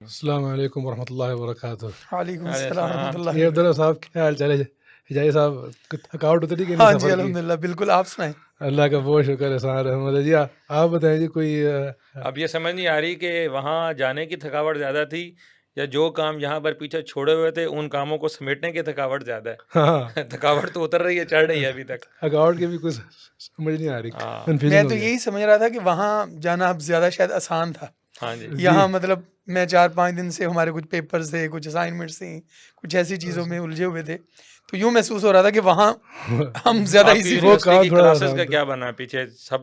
السلام علیکم ورحمۃ اللہ وبرکاتہ۔ وعلیکم ارے السلام ورحمۃ السلام۔ اللہ۔ یہ عبداللہ صاحب کیا حال چال ہے؟ حجائی صاحب تھکاوٹ اتری کہ ہاں نہیں جی سفر کی؟ الحمدللہ بالکل، آپ سنائیں۔ اللہ کا بہت شکر احسان رحمت ہے جی۔ آپ بتائیں جی، کوئی اب یہ سمجھ نہیں آ رہی کہ وہاں جانے کی تھکاوٹ زیادہ تھی یا جو کام یہاں پر پیچھے چھوڑے ہوئے تھے ان کاموں کو سمیٹنے کی تھکاوٹ زیادہ ہے؟ ہاں تھکاوٹ تو اتر رہی ہے، چڑھ رہی ہے ابھی تک۔ تھکاوٹ کی بھی کچھ سمجھ نہیں آ رہی، ہاں کنفیوژن میں ہو تو گیا۔ یہی سمجھ رہا تھا کہ وہاں جانا اب زیادہ شاید آسان تھا۔ ہاں جی یہاں مطلب میں 4-5 دن سے ہمارے کچھ پیپرز تھے، کچھ اسائنمنٹس تھیں، کچھ ایسی چیزوں میں الجھے ہوئے تھے، تو یوں محسوس ہو رہا تھا کہ وہاں ہم زیادہ آپ کی ایزی۔ یونیورسٹی کام کی تھوڑا کلاسز آسان کا تھا۔ کیا بنا؟ پیچھے سب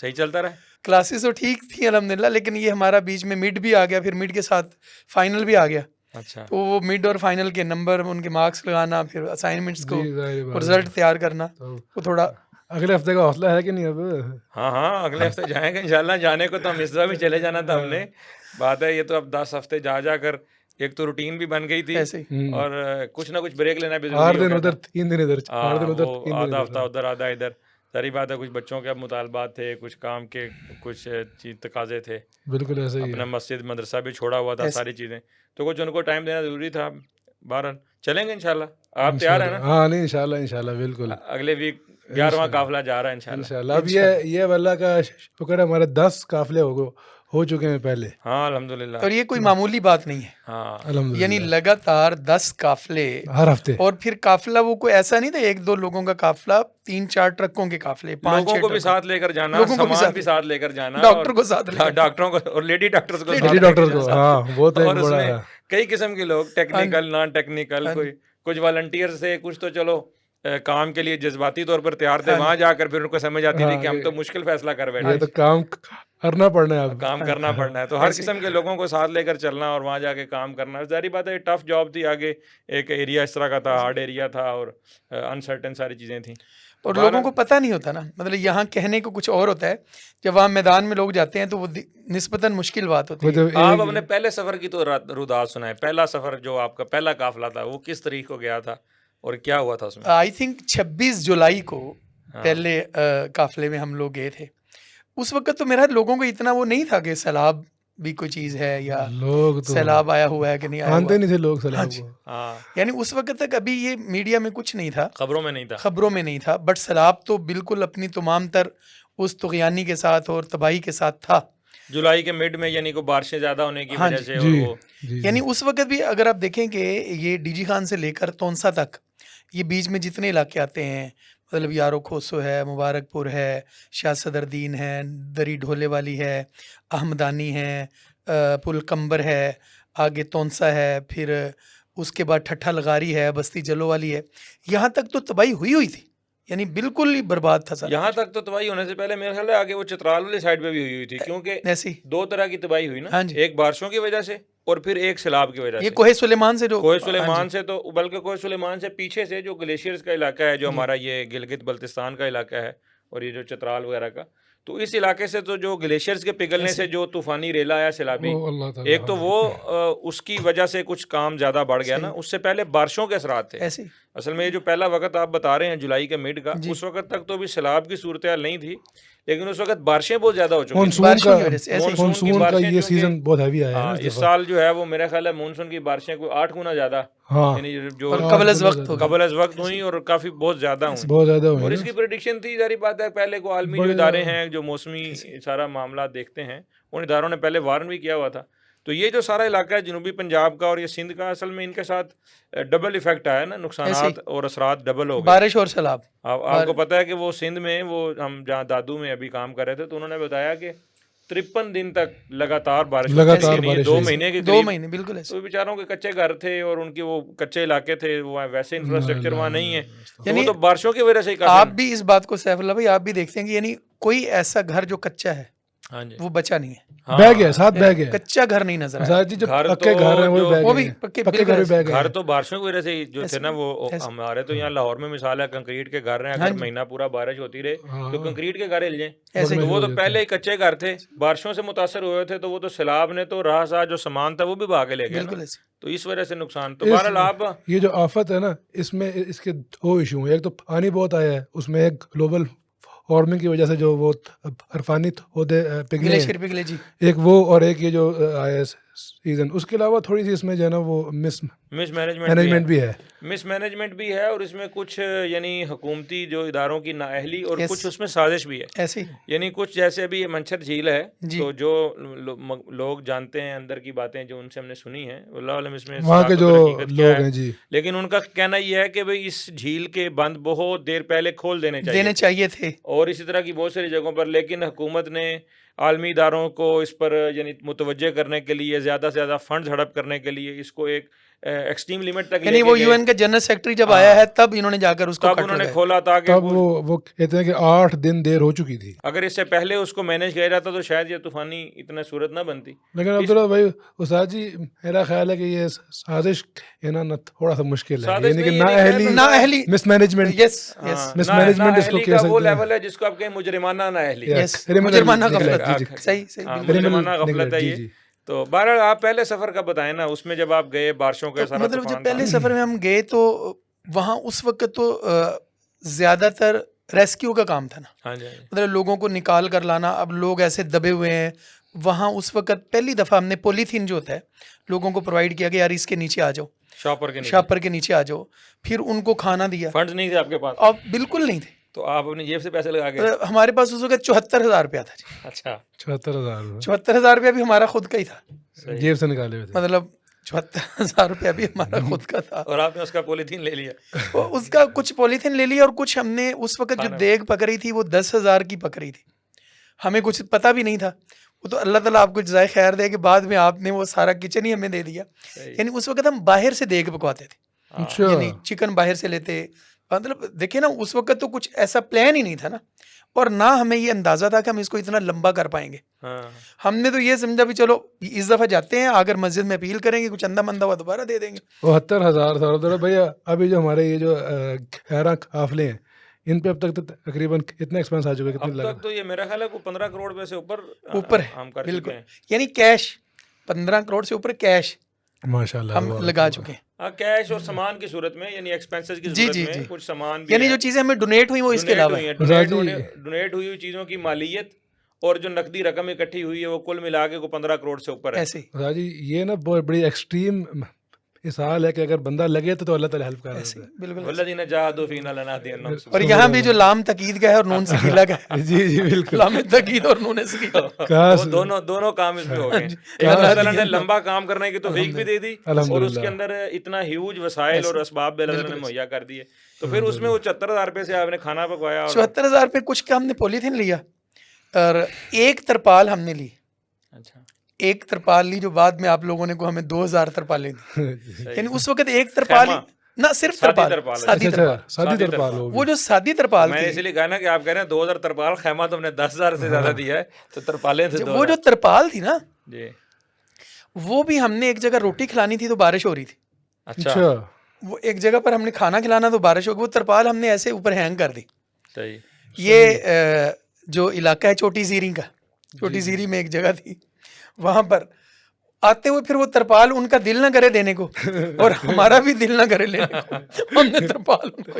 صحیح چلتا رہا؟ کلاسز تو ٹھیک تھیں الحمدللہ، لیکن یہ ہمارا بیچ میں مڈ بھی آ گیا، پھر مڈ کے ساتھ فائنل بھی آ گیا، اچھا تو وہ مڈ اور فائنل کے نمبر، ان کے مارکس لگانا، پھر اسائنمنٹس کو جی ظاہر بات ہے۔ رزلٹ تیار کرنا، تو وہ تھوڑا اگلے ہفتے کا حوصلہ ہے کہ نہیں اب؟ ہاں اگلے ہفتے جائیں گے انشاءاللہ۔ جانے کو تو ہم اس طرح بھی چلے جانا تھا ہم نے، بات ہے یہ تو اب 10 ہفتے جا کر ایک تو روٹین بھی بن گئی تھی، ایسے ہی۔ اور کچھ نہ کچھ بریک لینا بھی 8 ضروری ہو دن گیا تھا۔ ادھر 3 دن ادھر، 8 دن ادھر وہ 3 دن آدھا ہفتہ ادھر۔ ادھر آدھا ادھر، ظاہری بات ہے کچھ بچوں کے اب مطالبات تھے، کچھ کام کے کچھ چیز تقاضے تھے، بالکل ایسے ہی اپنا ہے۔ مسجد مدرسہ بھی چھوڑا ہوا تھا، ساری چیزیں تو کچھ ان کو ٹائم دینا ضروری تھا۔ بہرحال چلیں گے انشاءاللہ۔ آپ تیار ہیں نا؟ ہاں نہیں انشاءاللہ بالکل۔ اگلے ویک 11واں قافلہ جا رہا ہے انشاءاللہ۔ انشاءاللہ اب یہ اللہ کا شکر ہے، ہمارے 10 قافلے ہو چکے ہیں پہلے۔ ہاں الحمدللہ۔ اور یہ کوئی معمولی بات نہیں ہے، ہاں الحمدللہ یعنی لگاتار 10 قافلے ہر ہفتے۔ اور پھر قافلہ وہ کوئی ایسا نہیں تھا 1-2 لوگوں کا قافلہ، 3-4 ٹرکوں کے قافلے، 5-6 لوگوں کو بھی ساتھ لے کر جانا، سامان بھی ساتھ لے کر جانا، ڈاکٹر کو ساتھ لے کر، ڈاکٹروں کو اور لیڈی ڈاکٹرز کو لیڈی ڈاکٹر کو، ہاں وہ تو اور ایک اس بڑا میں ہے۔ کئی قسم کے لوگ، ٹیکنیکل نان ٹیکنیکل، کچھ والنٹیئر تھے، کچھ تو چلو کام کے لیے جذباتی طور پر تیار تھے، وہاں جا کر پھر ان کو سمجھ آتی تھی کہ ہم تو مشکل فیصلہ کر بیٹھے، یہ تو کام کرنا پڑنا ہے اب، کام کرنا پڑنا ہے، تو ہر قسم کے لوگوں کو ساتھ لے کر چلنا اور وہاں جا کے کام کرنا، ظاہری بات ہے ٹف جاب تھی۔ آگے ایک ایریا اس طرح کا تھا، ہارڈ ایریا تھا، اور انسرٹن ساری چیزیں تھیں، اور لوگوں کو پتہ نہیں ہوتا نا، مطلب یہاں کہنے کو کچھ اور ہوتا ہے، جب وہاں میدان میں لوگ جاتے ہیں تو وہ نسبتاً مشکل بات ہوتی ہے۔ آپ اپنے پہلے سفر کی تو روداد سنائیں۔ پہلا سفر جو آپ کا پہلا قافلہ تھا وہ کس تاریخ کو گیا تھا اور کیا ہوا تھا اس میں؟ آئی تھنک 26 جولائی کو پہلے قافلے میں ہم لوگ گئے تھے۔ اس وقت تو میرا لوگوں کو اتنا وہ نہیں تھا کہ سیلاب بھی کوئی چیز ہے یا لوگ تو سیلاب آیا ہوا ہے کہ نہیں آیا مانتے ہوا، نہیں تھے لوگ سیلاب کو۔ ہاں یعنی اس وقت تک ابھی یہ میڈیا میں کچھ نہیں تھا، خبروں میں نہیں تھا، خبروں میں نہیں تھا، بٹ سیلاب تو بالکل اپنی تمام تر اس طغیانی کے ساتھ اور تباہی کے ساتھ تھا۔ جولائی کے مڈ میں، یعنی کو بارشیں زیادہ ہونے کی وجہ سے، اور جی وہ یعنی اس وقت بھی اگر آپ دیکھیں کہ یہ ڈی جی خان سے لے کر تونسا تک یہ بیچ میں جتنے علاقے آتے ہیں، مطلب یارو کھوسو ہے، مبارک پور ہے، شاہ صدر دین ہے، دری ڈھولے والی ہے، احمدانی ہے، پل کمبر ہے، آگے تونسا ہے، پھر اس کے بعد ٹھٹھا لغاری ہے، بستی جلو والی ہے، یہاں تک تو تباہی ہوئی تھی، یعنی بالکل ہی برباد تھا سب۔ یہاں تک تو تباہی ہونے سے پہلے میرے خیال ہے آگے وہ چترال والی سائڈ پہ بھی ہوئی تھی، کیونکہ ایسی 2 طرح کی تباہی ہوئی نا، ہاں جی، ایک بارشوں کی وجہ سے اور پھر ایک سیلاب کی وجہ یہ سے۔ کوہ سلیمان سے جو کوہ سلیمان سے تو، بلکہ کوہ سلیمان سے پیچھے سے جو گلیشیئرز کا علاقہ ہے، جو ہمارا یہ گلگت بلتستان کا علاقہ ہے، اور یہ جو چترال وغیرہ کا، تو اس علاقے سے تو جو گلیشیئرز کے پگھلنے سے جو طوفانی ریلا آیا سیلابی، اللہ تعالیٰ ایک تو وہ اس کی وجہ سے کچھ کام زیادہ بڑھ گیا نا، اس سے پہلے بارشوں کے اثرات تھے۔ ایسے اصل میں یہ جو پہلا وقت آپ بتا رہے ہیں جولائی کے مڈ کا، اس وقت تک تو بھی سیلاب کی صورتحال نہیں تھی، لیکن اس وقت بارشیں بہت زیادہ ہو چکی تھیں۔ مونسون کا یہ سیزن بہت ہیوی آیا ہے اس سال جو ہے وہ میرا خیال ہے مونسون کی بارشیں کوئی 8 گنا زیادہ، یعنی جو قبل از وقت ہوئی اور کافی بہت زیادہ ہوئی، بہت زیادہ ہوئی، اور اس کی پریڈکشن تھی۔ ظاہری بات ہے پہلے کو عالمی جو ادارے ہیں جو موسمی سارا معاملات دیکھتے ہیں، ان اداروں نے پہلے وارن بھی کیا ہوا تھا۔ تو یہ جو سارا علاقہ ہے جنوبی پنجاب کا اور یہ سندھ کا، اصل میں ان کے ساتھ ڈبل ایفیکٹ آیا نا، نقصانات اور اثرات ڈبل ہو گئے، بارش اور سیلاب۔ آپ کو پتہ ہے کہ وہ سندھ میں، وہ ہم جہاں دادو میں ابھی کام کر رہے تھے تو انہوں نے بتایا کہ 53 دن تک لگاتار بارش، 2 مہینے کے 2 مہینے بالکل ایسے۔ تو بیچاروں کے کچے گھر تھے اور ان کے وہ کچے علاقے تھے، وہ ویسے انفراسٹرکچر وہاں نہیں ہے، تو وہ تو بارشوں کی وجہ سے ہی آپ بھی اس بات کو سیف اللہ بھائی آپ بھی دیکھتے ہیں کہ یعنی کوئی ایسا گھر جو کچا ہے وہ بچا نہیں ہے، بہ گیا، ساتھ بہ گیا، کچا گھر نہیں نظر آیا۔ جو پکے گھر ہیں وہ بھی پکے گھر بہ گئے۔ گھر تو بارشوں کی وجہ سے جو تھے نا، وہ ہمارے تو یہاں لاہور میں مثال ہے کنکریٹ کے گھر ہیں، اگر مہینہ پورا بارش ہوتی رہے تو کنکریٹ کے گھر ہل جائیں، تو وہ تو پہلے ہی کچے گھر تھے، بارشوں سے متاثر ہوئے تھے، تو وہ تو سیلاب نے تو راہ سا جو سامان تھا وہ بھی بہا کے لے گیا، تو اس وجہ سے نقصان۔ تو بہرحال آپ یہ جو آفت ہے نا، اس میں اس کے 2 ایشو ہیں، ایک تو پانی بہت آیا ہے، اس میں ایک گلوبل وارمنگ کی وجہ سے جو وہ برفانی ہوتے پگھلے، جی ایک وہ، اور ایک یہ جو آیا سیزن. اس کے علاوہ تھوڑی سی اس میں جو ہے نا وہ مس مینجمنٹ بھی ہے. مس مینجمنٹ بھی ہے, اور اس میں کچھ یعنی حکومتی جو اداروں کی نااہلی اور کچھ اس میں سازش بھی ہے ایسے یعنی کچھ جیسے ابھی یہ منچھر جھیل ہے تو جو لوگ جانتے ہیں اندر کی باتیں جو ان سے ہم نے سنی ہیں, اللہ عالم اس میں وہاں کے جو لوگ ہیں جی, لیکن ان کا کہنا یہ ہے کہ بھئی اس جھیل کے بند بہت دیر پہلے کھول دینے چاہیے تھے, اور اسی طرح کی بہت ساری جگہوں پر, لیکن حکومت نے عالمی اداروں کو اس پر یعنی متوجہ کرنے کے لیے, زیادہ سے زیادہ فنڈز ہڑپ کرنے کے لیے اس کو ایک ایکسٹریم لمٹ تک یعنی وہ یو این کا جنرل سیکرٹری جب آیا ہے تب انہوں نے جا کر اس کو تب انہوں نے کھولا تھا کہ وہ کہتے ہیں کہ 8 دن دیر ہو چکی تھی. اگر اس سے پہلے اس کو مینیج کیا جاتا تو شاید یہ طوفانی اتنا صورت نہ بنتی. لیکن عبداللہ بھائی استاد جی میرا خیال ہے کہ یہ سازش نا تھوڑا سا مشکل ہے, یعنی کہ نااہلی مس مینجمنٹ اس کو کہہ سکتے ہیں, وہ لیول ہے جس کو آپ کہیں مجرمانہ نااہلی, مجرمانہ غفلت, صحیح مجرمانہ غفلت ہے یہ. تو بہرحال آپ پہلے سفر کا بتائیں نا, اس میں جب آپ گئے بارشوں کے سارا مطلب جب پہلے سفر میں ہم گئے تو وہاں اس وقت تو زیادہ تر ریسکیو کا کام تھا نا, مطلب لوگوں کو نکال کر لانا. اب لوگ ایسے دبے ہوئے ہیں وہاں, اس وقت پہلی دفعہ ہم نے پولیتھین جو ہوتا ہے لوگوں کو پرووائڈ کیا کہ یار اس کے نیچے آ جاؤ, شاپر کے نیچے آ جاؤ, پھر ان کو کھانا دیا. فنڈز نہیں تھے آپ کے پاس؟ اب بالکل نہیں تھے. تو آپ اپنی جیب سے پیسے لگا کے؟ ہمارے پاس اس وقت 74,000 روپیہ تھا جی. اچھا 74,000 روپیہ بھی ہمارا خود کا ہی تھا, جیب سے نکالے ہوئے تھے. مطلب 74,000 روپیہ بھی ہمارا خود کا تھا. اور آپ نے اس کا پولیتھین لے لیا؟ اس کا کچھ پولیتھین لے لیا, اور کچھ ہم نے اس وقت جو دیگ پکڑی تھی وہ 10,000 کی پکڑی تھی. ہمیں کچھ پتہ بھی نہیں تھا. وہ تو اللہ تعالیٰ آپ کو جزائے خیر دے کہ بعد میں آپ نے وہ سارا کچن ہی ہمیں دے دیا. یعنی اس وقت ہم باہر سے دیگ پکواتے تھے, یعنی چکن باہر سے لیتے. مطلب دیکھیں نا اس وقت تو کچھ ایسا پلان ہی نہیں تھا نا, اور نہ ہمیں یہ اندازہ تھا کہ ہم اس کو اتنا لمبا کر پائیں گے. ہم نے تو یہ سمجھا بھی چلو اس دفعہ جاتے ہیں, اگر مسجد میں اپیل کریں گے, کچھ اندھا مندہ ہوا دوبارہ دے دیں گے. 72,000 بھیا. ابھی جو ہمارے یہ جو خیراں قافلے ہیں ان پہ اب تک تقریباً اتنا ایکسپینس آ چکا ہے, اب تک تو یہ میرا خیال ہے کہ 15 کروڑ روپے سے اوپر ہم کر بالکل, چکے ہیں. یعنی کیش 15 کروڑ سے اوپر کیش ماشاءاللہ ہم لگا چکے ہیں. کیش اور سامان کی صورت میں, یعنی ایکسپینسز کی صورت میں کچھ سامان, یعنی جو چیزیں ہمیں ڈونیٹ ہوئی وہ اس کے علاوہ ڈونیٹ ہوئی چیزوں کی مالیت اور جو نقدی رقم اکٹھی ہوئی ہے وہ کل ملا کے 15 کروڑ سے اوپر ہے. ایسے جی یہ نا بہت بڑی ایکسٹریم مثال ہے کہ اگر بندہ لگے تو اللہ تعالیٰ ہیلپ کر رہا ہے. بالکل. والذین جاہدوا فینا لنہدینہم. اور یہاں بھی جو لام تقید کا ہے اور نون سکیلا کا ہے. جی بالکل, لام تقید اور نون سکیلا, دونوں کام اس میں ہو گئے. اللہ تعالیٰ نے لمبا کام کرنے کی توفیق بھی دے دی, اور اس کے اندر اتنا ہیوج وسائل اور اسباب بھی اللہ تعالیٰ نے مہیا کر دیے. تو پھر اس میں وہ 74,000 روپے سے آپ نے کھانا پکوایا. 74,000 روپے کچھ کا ہم نے پولیتھین لیا, اور ایک ترپال ہم نے لی. اچھا, ایک ترپال لی جو بعد میں آپ لوگوں نے کو ہمیں 2,000 ترپالیں دی. یعنی اس وقت ایک ترپال نہ صرف سادی ترپال, وہ جو سادی ترپال میں اس لیے کہا نا کہ آپ کہہ رہے ہیں 2,000 ترپال, خیمہ تم نے 10,000 سے زیادہ دیا ہے, تو ترپالیں تھے. وہ جو ترپال تھی نا جی, وہ بھی ہم نے ایک جگہ روٹی کھلانی تھی تو بارش ہو رہی تھی. اچھا, وہ ایک جگہ پر ہم نے کھانا کھلانا تو بارش ہو گئی, وہ ترپال ہم نے ایسے اوپر ہینگ کر دی. صحیح. یہ جو علاقہ ہے چھوٹی زیری کا, چھوٹی زیری میں ایک جگہ تھی, وہاں پر آتے ہوئے پھر وہ ترپال ان کا دل نہ کرے دینے کو, اور ہمارا بھی دل نہ کرے لینے کو, ہم نے ترپال ان کو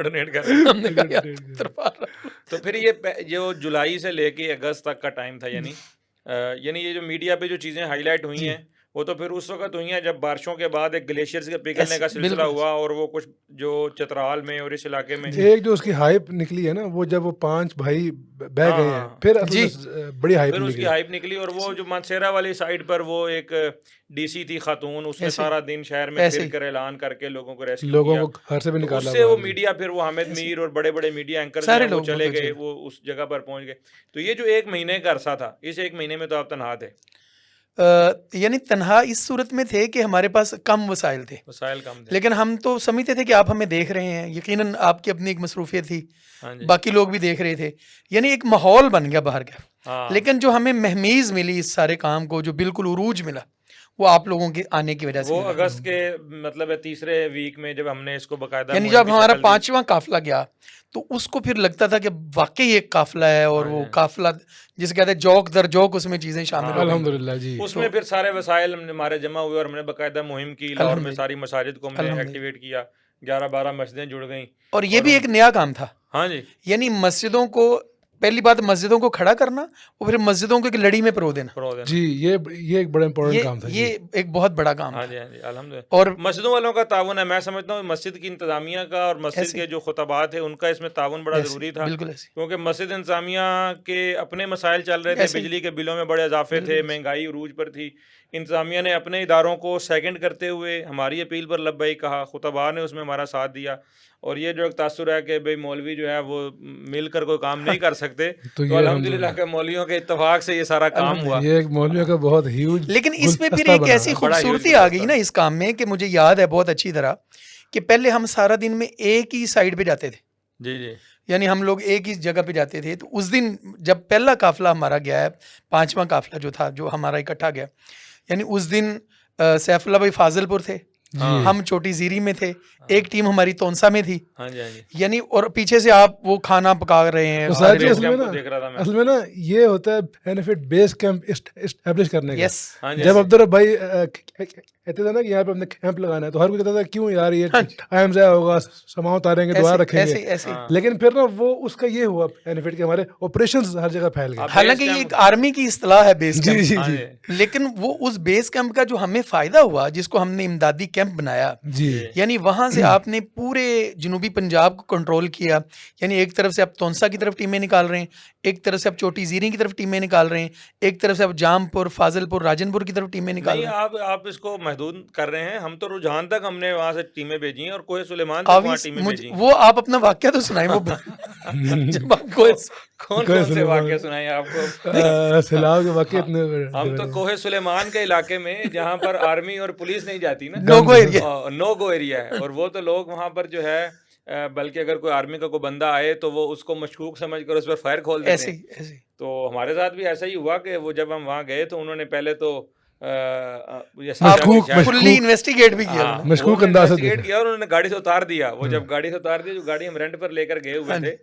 ڈونیٹ کر. ہم نے کہا ترپال. تو پھر یہ جو جولائی سے لے کے اگست تک کا ٹائم تھا, یعنی یہ جو میڈیا پہ جو چیزیں ہائی لائٹ ہوئی ہیں وہ تو پھر اس وقت ہوئی ہیں جب بارشوں کے بعد ایک گلیشیئرز کے پگھلنے کا سلسلہ ہوا, اور وہ کچھ جو چترال میں اور اس علاقے میں ایک جو اس کی ہائپ نکلی ہے نا, وہ جب وہ 5 بھائی بہ گئے ہیں پھر بڑی ہائپ اس کی ہائپ نکلی. اور وہ جو مانسیرا والی سائڈ پر وہ ایک ڈی سی تھی خاتون, اس نے سارا دن شہر میں پھر کر اعلان کر کے لوگوں کو ریسکیو کیا, لوگوں کو گھر سے بھی نکالا. اس سے وہ میڈیا پھر وہ حامد میر اور بڑے بڑے میڈیا اینکرز ہیں وہ چلے گئے, وہ اس جگہ پر پہنچ گئے. تو یہ جو 1 مہینے کا عرصہ تھا, اس 1 مہینے میں تو آپ تنہا تھے. یعنی تنہا اس صورت میں تھے کہ ہمارے پاس کم وسائل تھے, لیکن ہم تو سمجھتے تھے کہ آپ ہمیں دیکھ رہے ہیں. یقیناً آپ کی اپنی ایک مصروفیت تھی, باقی لوگ بھی دیکھ رہے تھے, یعنی ایک ماحول بن گیا باہر کا. لیکن جو ہمیں مہمیز ملی اس سارے کام کو, جو بالکل عروج ملا, وہ آپ لوگوں کے آنے کی وجہ سے. وہ اگست کے مطلب 3رے ویک میں جب ہم نے اس کو باقاعدہ, یعنی جب ہمارا 5واں قافلہ گیا تو اس کو پھر لگتا تھا کہ واقعی ایک قافلہ ہے, اور وہ قافلہ جسے کہتے ہیں جوک در جوک اس میں چیزیں شامل ہیں. الحمدللہ جی. اس میں پھر سارے وسائل ہمارے جمع ہوئے, اور ہم نے باقاعدہ مہم کی, لاہور میں ساری مساجد کو ہم نے ایکٹیویٹ کیا, 11-12 مسجدیں جڑ گئیں. اور یہ بھی ایک نیا کام تھا. ہاں جی, یعنی مسجدوں کو پہلی بات مسجدوں کو کھڑا کرنا اور پھر مسجدوں کو ایک لڑی میں پرو دینا. جی یہ ایک بڑا امپورٹنٹ کام تھا. یہ ایک بہت بڑا کام ہاں ہے. جی ہاں جی الحمدللہ. اور مسجدوں والوں کا تعاون ہے. میں سمجھتا ہوں مسجد کی انتظامیہ کا اور مسجد کے جو خطبات ہیں ان کا اس میں تعاون بڑا ضروری تھا, بالکل ایسے, کیونکہ مسجد انتظامیہ کے اپنے مسائل چل رہے تھے, بجلی کے بلوں میں بڑے اضافے تھے, مہنگائی عروج پر تھی. انتظامیہ نے اپنے اداروں کو سیکنڈ کرتے ہوئے ہماری اپیل پر لبیک کہا, خطباء نے اس میں ہمارا ساتھ دیا. اور یہ جو ایک تاثر ہے کہ بھئی مولوی جو ہے وہ مل کر کوئی کام نہیں کر سکتے, تو الحمدللہ کہ مولویوں کے اتفاق سے یہ سارا کام ہوا. یہ ایک مولویوں کا بہت ہیوج. لیکن اس میں پھر ایک ایسی خوبصورتی آ گئی نا اس کام میں کہ مجھے یاد ہے بہت اچھی طرح کہ پہلے ہم سارا دن میں ایک ہی سائڈ پہ جاتے تھے. جی جی, یعنی ہم لوگ ایک ہی جگہ پہ جاتے تھے. تو اس دن جب پہلا قافلہ ہمارا گیا ہے, 5واں قافلہ جو تھا جو ہمارا اکٹھا گیا, یعنی اس دن سیف اللہ بھائی فاضل پور تھے, ہم چھوٹی زیری میں تھے, ایک ٹیم ہماری تونسا میں تھی. یعنی اور پیچھے سے آپ وہ کھانا پکا رہے ہیں. اصل میں نا یہ ہوتا ہے بینیفٹ بیس کیمپ اسٹیبلش کرنے کا. جب عبدالرب بھائی کہتے تھے نا کہ یہاں پہ ہم نے کیمپ لگانا ہے, تو ہر کوئی کہتا تھا کیوں یار یہ ٹائم ضائع ہوگا, سماؤں اتاریں گے, دعا رکھیں گے. لیکن پھر نا وہ اس کا یہ ہوا بینیفٹ کہ ہمارے آپریشنز ہر جگہ پھیل گئے. حالانکہ یہ ایک آرمی کی اصطلاح ہے بیس کیمپ, لیکن وہ اس بیس کیمپ کا جو ہمیں فائدہ ہوا, جس کو ہم نے امدادی کیمپ بنایا, یعنی وہاں سے آپ نے پورے جنوبی پنجاب کو کنٹرول کیا. یعنی ایک طرف سے آپ تونسا کی طرف ٹیمیں نکال رہے ہیں, ایک طرف سے آپ چھوٹی زیری کی طرف ٹیمیں نکال رہے ہیں, ایک طرف سے آپ جام پور, فاضل پور, راجن پور کی طرف ٹیمیں نکال رہے ہیں. آپ اس کو محدود کر رہے ہیں. ہم تو رجحان تک ہم نے وہاں سے ٹیمیں بھیجی ہیں, اور کوہ سلیمان تک وہاں ٹیمیں بھیجی ہیں. وہ آپ اپنا واقعہ تو سنائیں. وہ جب آپ کون سے واقعہ سنائیں آپ کو؟ سیلاب کے واقعے اتنے. ہم تو کوہ سلیمان کے علاقے میں جہاں پر آرمی اور پولیس نہیں جاتی نا, نو گو ایریا ہے, اور وہ تو لوگ وہاں پر جو ہے بلکہ اگر کوئی آرمی کا کوئی بندہ آئے تو وہ اس کو مشکوک سمجھ کر اس پر فائر کھول دیتے ہیں. تو ہمارے ساتھ بھی ایسا ہی ہوا کہ وہ جب ہم وہاں گئے تو انہوں نے پہلے تو فلی انویسٹیگیٹ بھی کیا, مشکوک انداز سے کیا, اور انہوں نے گاڑی سے اتار دیا. وہ جب گاڑی سے اتار دیا, جو گاڑی ہم رینٹ پر لے کر گئے ہوئے تھے,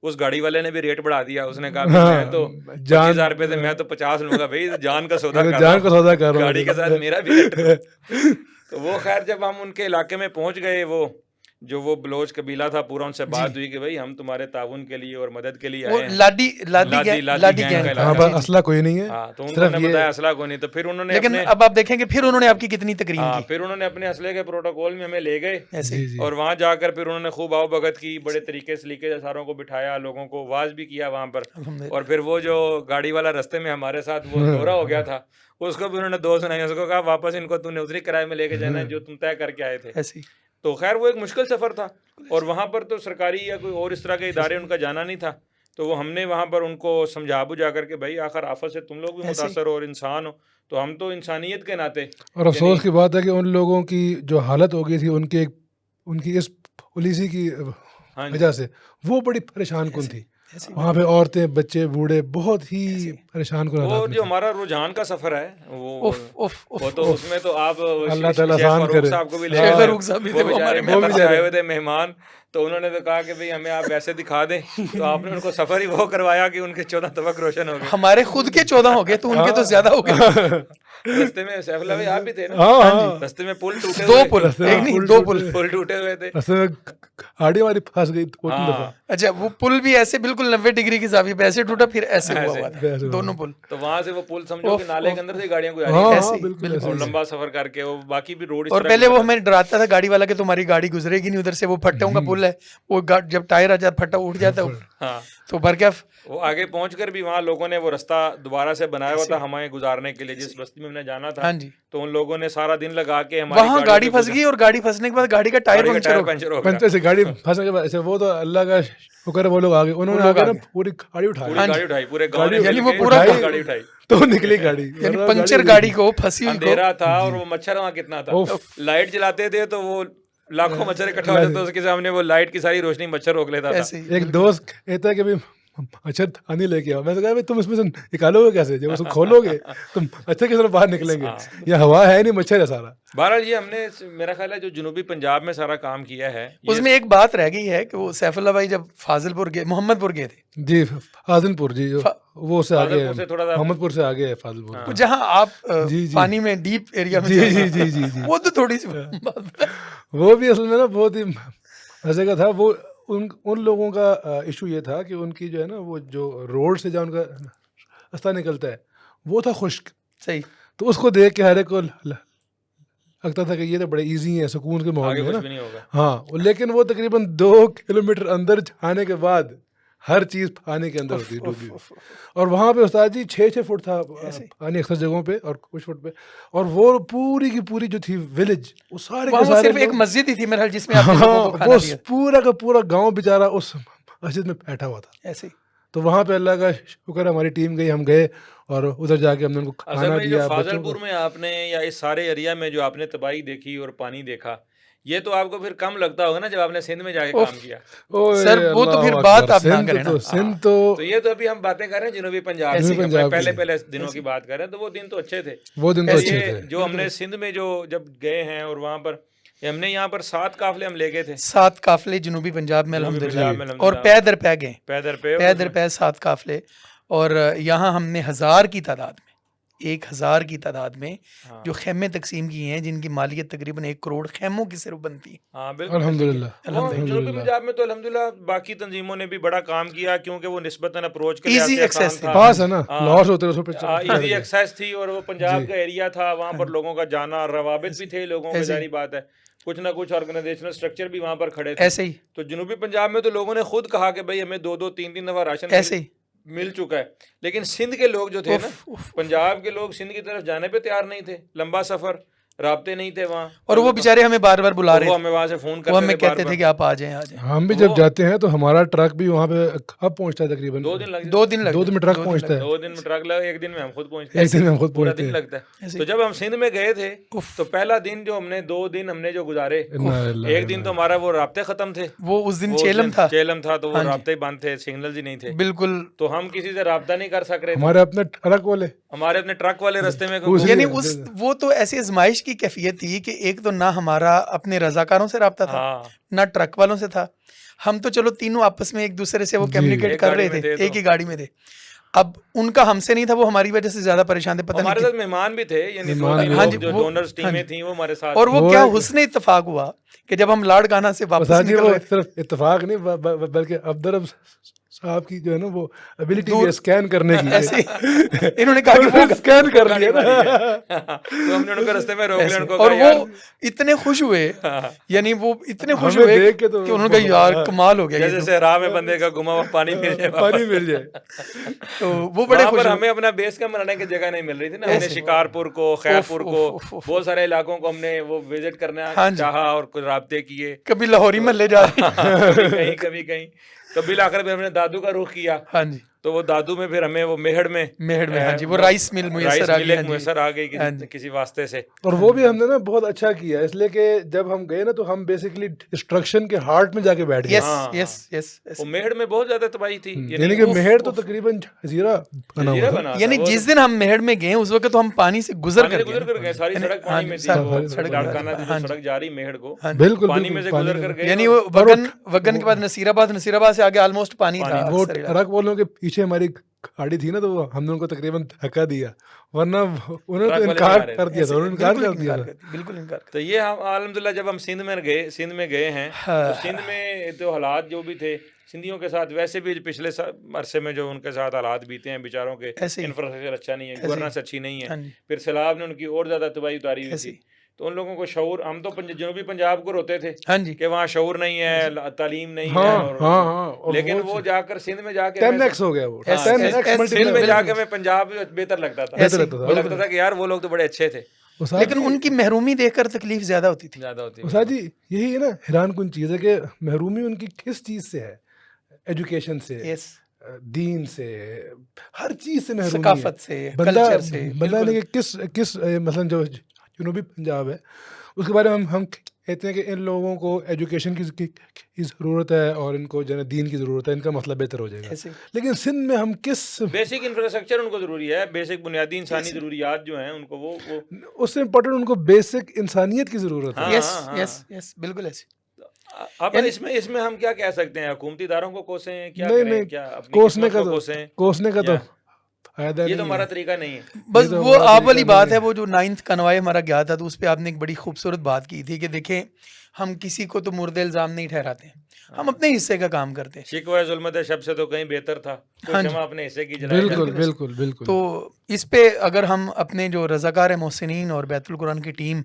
اس گاڑی والے نے بھی ریٹ بڑھا دیا. اس نے کہا میں تو 50,000 روپے تھے, میں تو 50 لوں گا. بھائی جان کا سودا کر رہا ہوں, گاڑی کے ساتھ میرا بھی ریٹ. تو وہ خیر جب ہم ان کے علاقے میں پہنچ گئے, وہ جو وہ بلوچ قبیلہ تھا پورا, ان سے بات ہوئی کہ بھائی ہم تمہارے تعاون کے لیے اور مدد کے لیے آئے ہیں. لادی اسلحہ کوئی نہیں ہے. تو انہوں نے بتایا اسلحہ کوئی نہیں. تو پھر انہوں نے, لیکن اب آپ دیکھیں کہ پھر انہوں نے آپ کی کتنی تکریم کی. پھر انہوں نے اپنے اسلحے کے پروٹوکول میں ہمیں لے گئے, اور وہاں جا کر پھر انہوں نے خوب آؤ بھگت کی, بڑے طریقے سلیقے سے ساروں کو بٹھایا, لوگوں کو واز بھی کیا وہاں پر. اور پھر وہ جو گاڑی والا رستے میں ہمارے ساتھ وہ دورہ ہو گیا تھا, اس کو بھی انہوں نے دو سنائی. اس کو کہا واپس ان کو تو نے اتنی کرائے میں لے کے جانا ہے جو تم طے کر کے آئے تھے. تو خیر وہ ایک مشکل سفر تھا, اور وہاں پر تو سرکاری یا کوئی اور اس طرح کے ادارے ان کا جانا نہیں تھا. تو وہ ہم نے وہاں پر ان کو سمجھا بجھا کر کے بھائی آخر آفت سے تم لوگ بھی متاثر ہو اور انسان ہو, تو ہم تو انسانیت کے ناطے. اور افسوس کی بات ہے کہ ان لوگوں کی جو حالت ہو گئی تھی ان کی اس پالیسی کی وجہ سے وہ بڑی پریشان کن تھی. وہاں پہ عورتیں, بچے, بوڑھے بہت ہی پریشان کن. وہ جو ہمارا رجحان کا سفر ہے وہ تو اس میں تو آپ اللہ تعالیٰ آسان کرے. صاحب کو بھی لے آئے ہوئے تھے مہمان, تو انہوں نے تو کہا کہ بھئی ہمیں آپ ویسے دکھا دیں. تو آپ نے ان کو سفر ہی وہ کروایا کہ ان کے 14 طبق روشن ہو گئے. ہمارے خود کے 14 ہو گئے, تو ان کے تو زیادہ ہو گئے. رستے میں سیف اللہ بھائی آپ بھی تھے نا, رستے میں پل ٹوٹے, 2 پل ٹوٹے ہوئے تھے. رستے میں گاڑی ہماری پھنس گئی 2 دفعہ. اچھا, وہ پل بھی ایسے بالکل 90 ڈگری کی زاویے پہ ایسے ٹوٹا, پھر ایسے ہوا تھا دونوں پل. تو وہاں سے وہ پل سمجھو کہ نالے کے اندر سے گاڑیاں کوئی آ رہی ہیں, اور لمبا سفر کر کے وہ باقی بھی روڈ. اور پہلے وہ ہمیں ڈراتا تھا گاڑی والا کہ تمہاری گاڑی گزرے گی نہیں ادھر سے, وہ پھٹوں کا پل ہے, وہ جب ٹائر آ جاتا پھٹا اٹھ جاتا ہے. تو بھر کیا وہ آگے پہنچ کر بھی وہاں لوگوں نے وہ رستہ دوبارہ سے بنایا ہوا تھا ہمیں گزارنے کے لیے, جس بستی میں ہم نے جانا تھا. تو ان لوگوں نے سارا دن لگا کے وہاں گاڑی پھنس گئی, اور گاڑی پھنسنے کے بعد گاڑی کا ٹائر پنچر ہو گیا. سے گاڑی پھنسنے کے بعد ایسے وہ تو اللہ کا شکر ہے وہ لوگ آگے, انہوں نے آگے نا پوری گاڑی اٹھائی, پورے گاؤں نے یعنی وہ پورا گاڑی اٹھائی تو نکلی گاڑی. یعنی پنچر گاڑی کو پھنسی ہوئی اندھیرا تھا, اور وہ مچھر وہاں کتنا تھا. لائٹ جلاتے تھے تو وہ لاکھوں مچھر اکٹھا ہو جاتے, اس کے سامنے وہ لائٹ کی ساری روشنی مچھر روک لیتا تھا. ایک دوست کہتا ہے کہ مچھر دانی لے کے آؤ. میں نے کہا تم اس میں سے نکالو گے کیسے, جب اس کو کھولو گے تم اچھے کی طرف باہر نکلیں گے, یہ ہوا ہے نہیں, مچھر ہے سارا. بہرحال یہ ہم نے میرا خیال ہے جو جنوبی پنجاب میں سارا کام کیا ہے, اس میں ایک بات رہ گئی ہے کہ وہ سیف اللہ بھائی جب فاضل پور گئے, محمد پور گئے تھے. جی فاضل پور, جی وہ سے آگے محمد پور سے آگے ہے فاضل پور, جہاں آپ پانی میں ڈیپ ایریا میں. جی جی جی وہ تو تھوڑی سی وہ بھی اصل میں نا بہت ہی مزے کا تھا. وہ ان لوگوں کا ایشو یہ تھا کہ ان کی جو ہے نا وہ جو روڈ سے جہاں ان کا راستہ نکلتا ہے وہ تھا خشک. صحیح. تو اس کو دیکھ کے ہر ایک کو لگتا تھا کہ یہ تو بڑے ایزی ہیں, سکون کے ماحول میں نا. ہاں, لیکن وہ تقریباً 2 کلومیٹر اندر جانے کے بعد ہر چیز پانی کے اندر ہوتی ڈوبی ہوئی. اور وہاں پہ استاد جی 6 فٹ تھا پانی اکثر جگہوں پہ اور کچھ فٹ پہ, اور وہ پوری کی پوری جو تھی ولیج وہ سارے کے سارے صرف ایک مسجد ہی تھی میرا جس میں آپ نے لوگوں کو کھانا دیا. پورا کا پورا گاؤں بیچارہ اس مسجد میں بیٹھا ہوا تھا ایسے. تو وہاں پہ اللہ کا شکر ہماری ٹیم گئی, ہم گئے اور ادھر جا کے ہم نے ان کو کھانا دیا. فاضل پور میں آپ نے یا اس سارے ایریا میں جو آپ نے تباہی دیکھی اور پانی دیکھا, یہ تو آپ کو پھر کم لگتا ہوگا نا جب آپ نے سندھ میں جا کے کام کیا. سر وہ تو پھر بات آپ نہ کریں نا. سندھ تو یہ تو ابھی ہم باتیں کر رہے ہیں جنوبی پنجاب پہلے دنوں کی بات کر رہے ہیں, تو وہ دن تو اچھے تھے. وہ دن تو اچھے تھے جو ہم نے سندھ میں جو جب گئے ہیں, اور وہاں پر ہم نے یہاں پر 7 قافلے ہم لے گئے تھے. 7 قافلے جنوبی پنجاب میں الحمدللہ, اور پیدر پہ گئے, پیدر پہ 7 قافلے. اور یہاں ہم نے 1000 کی تعداد میں 1000 کی تعداد میں جو خیمے تقسیم کیے ہیں, جن کی مالیت تقریباً 1 کروڑ خیموں کی صرف بنتی ہے. ہاں بالکل الحمدللہ. جنوبی پنجاب میں تو الحمدللہ باقی تنظیموں نے بھی بڑا کام کیا, کیونکہ وہ نسبتاً اپروچ کے ایزی ایکسیس تھا, پاس ہے نا, لاہور سے ہوتے ایزی ایکسیس تھی, اور وہ پنجاب کا ایریا تھا, وہاں پر لوگوں کا جانا, روابط بھی تھے لوگوں کی, ظاہری بات ہے کچھ نہ کچھ آرگنائزیشنل اسٹرکچر بھی وہاں پر کھڑے تھے. ایسے ہی تو جنوبی پنجاب میں تو لوگوں نے خود کہا کہ بھائی ہمیں 2-2 3-3 دفعہ راشن ایسے ہی مل چکا ہے. لیکن سندھ کے لوگ جو تھے نا, پنجاب کے لوگ سندھ کی طرف جانے پہ تیار نہیں تھے. لمبا سفر, رابطے نہیں تھے وہاں, اور وہ بیچارے ہمیں بار بار بلا رہے تھے, ہمیں وہاں سے فون کرتے تھے, ہمیں کہتے تھے کہ آپ آ جائیں. ہم بھی جب جاتے ہیں تو ہمارا ٹرک بھی وہاں پہ کب پہنچتا ہے, تقریباً 2 دن لگ 2 دن میں ٹرک پہنچتا ہے. 2 دن میں ٹرک لگا, 1 دن میں ہم خود پہنچتے ہیں, 1 دن میں ہم خود پورا پہنچتے دن ہیں. لگتا ہے. تو جب ہم سندھ میں گئے تھے تو پہلا دن جو ہم نے 2 دن ہم نے جو گزارے, 1 دن تو ہمارا وہ رابطے ختم تھے, وہ اس دن چیلم تھا, تو وہ رابطے بند تھے, سگنل ہی نہیں تھے بالکل. تو ہم کسی سے رابطہ نہیں کر سک رہے. ہمارے اپنے ٹرک والے رستے میں, یعنی وہ تو ایسی آزمائش کی کیفیت تھی کہ ایک تو نہ ہمارا اپنے رضاکاروں سے رابطہ تھا, نہ ٹرک والوں سے تھا. ہم تو چلو تینوں آپس میں ایک دوسرے سے وہ کمیونیکیٹ کر رہے تھے, ایک ہی گاڑی میں تھے. اب ان کا ہم سے نہیں تھا, وہ ہماری وجہ سے زیادہ پریشان تھے. پتہ نہیں, ہمارے ساتھ مہمان بھی تھے, یعنی جو ڈونرز ٹیمیں تھیں وہ ہمارے ساتھ. اور وہ کیا حسن اتفاق ہوا کہ جب ہم لاڑکانہ سے واپس نکل رہے, صرف اتفاق نہیں بلکہ عبدالرب صاحب کی جو ہے نا وہ ابیلٹی ہے اسکین کرنے کی, ایسے انہوں نے کہا کہ وہ اسکین کر لیا تو ہم نے ان کو رستے میں روک لیا, ان کو اور وہ اتنے خوش ہوئے, یعنی وہ اتنے خوش ہوئے کہ انہوں نے کہا یار کمال ہو گیا, جیسے راہ میں بندے کا گما ہوا پانی مل جائے. تو وہ بڑے خوش. ہمیں اپنا بیس کیمپ بنانے کی جگہ نہیں مل رہی تھی نا, ہم نے شکارپور کو, خیرپور کو, بہت سارے علاقوں کو ہم نے وہ وزٹ کرنا چاہا اور کچھ رابطے کیے. کبھی لاہوری محلے جا رہے, کبھی کہیں, تو بالآخر پھر ہم نے دادو کا رخ کیا. ہاں جی, تو وہ دادو میں پھر ہمیں وہ میہڑ میں ہاں جی وہ رائس مل میسر آ گئی کسی واسطے سے. اور وہ بھی ہم نے نا بہت اچھا کیا, اس لیے کہ جب ہم گئے نا تو ہم بیسیکلی ڈسٹرکشن کے ہارٹ میں جا کے بیٹھ گئے. وہ میہڑ میں بہت زیادہ تباہی تھی, یعنی کہ میہڑ تو تقریباً جزیرہ بنا ہوا تھا. یعنی جس دن ہم میہڑ میں گئے اس وقت تو ہم پانی سے گزر کر گئے, ساری سڑک پانی میں تھی, لاڑکانہ جو سڑک جا رہی میہڑ کو بالکل پانی میں سے گزر کر گئے. یعنی وہ وگن کے بعد نصیر آباد سے آگے آلموسٹ پانی تھا. وہ ٹرک والوں کے پیچھے ہماری گاڑی تھی نا, تو ہم نے ان کو تقریباً دھکا دیا, ورنہ انہوں نے تو انکار کر دیا تھا. بالکل انکار. تو یہ ہم الحمدللہ جب ہم سندھ میں گئے ہیں, تو سندھ میں تو حالات جو بھی تھے سندھیوں کے ساتھ, ویسے بھی پچھلے عرصے میں جو ان کے ساتھ حالات بیتے ہیں بیچاروں کے, انفراسٹرکچر اچھا نہیں ہے, گورننس اچھی نہیں ہے, پھر سیلاب نے ان کی اور زیادہ تباہی اتاری ہوئی تھی. تو ان لوگوں کو شعور, ہم تو جنوبی پنجاب کو روتے تھے کہ وہاں شعور نہیں ہے, تعلیم نہیں ہے, لیکن وہ جا کر سندھ میں جا کے 10x ہو گیا, وہ سندھ میں جا کے ہمیں پنجاب بہتر لگتا تھا, لگتا تھا کہ یار وہ لوگ تو بڑے اچھے تھے. لیکن ان کی محرومی دیکھ کر تکلیف زیادہ ہوتی تھی. استاد جی یہی ہے نا حیران کن چیز ہے کہ محرومی ان کی کس چیز سے ہے, ایجوکیشن سے, دین سے, ہر چیز سے محرومی, ثقافت سے, کلچر سے. بندہ نے کس مثلا جو جنوبی پنجاب ہے اس کے بارے میں ہم کہتے ہیں کہ ان لوگوں کو ایجوکیشن کی ضرورت ہے اور ان کو جو ہے دین کی ضرورت ہے, ان کا مسئلہ بہتر ہو جائے گا. لیکن سندھ میں ہم کس بیسک انفراسٹرکچر ان کو ضروری ہے, بیسک بنیادی انسانی ضروریات جو ہیں ان کو وہ اس سے امپورٹنٹ ان کو بیسک انسانیت کی ضرورت ہے. یس بالکل ایسے. اب اس میں ہم کیا کہہ سکتے ہیں, حکومتی اداروں کو کوسیں, کیا نہیں, کوسنے کا تو فائدہ یہ نہیں تو ہمارا ہے. طریقہ نہیں ہے. بس وہ آپ والی بات ہے, وہ جو 9th کنوائے ہمارا گیا تھا تو اس پہ آپ نے ایک بڑی خوبصورت بات کی تھی کہ دیکھیں ہم کسی کو تو مرد الزام نہیں ٹھہراتے, ہم اپنے حصے کا کام کرتے ہیں. شکوہ ظلمت شب سے تو کہیں بہتر تھا, کوئی شمع اپنے حصے کی جلائے. بالکل بالکل بالکل. تو اس پہ اگر ہم اپنے جو رضاکار محسنین اور بیت القرآن کی ٹیم,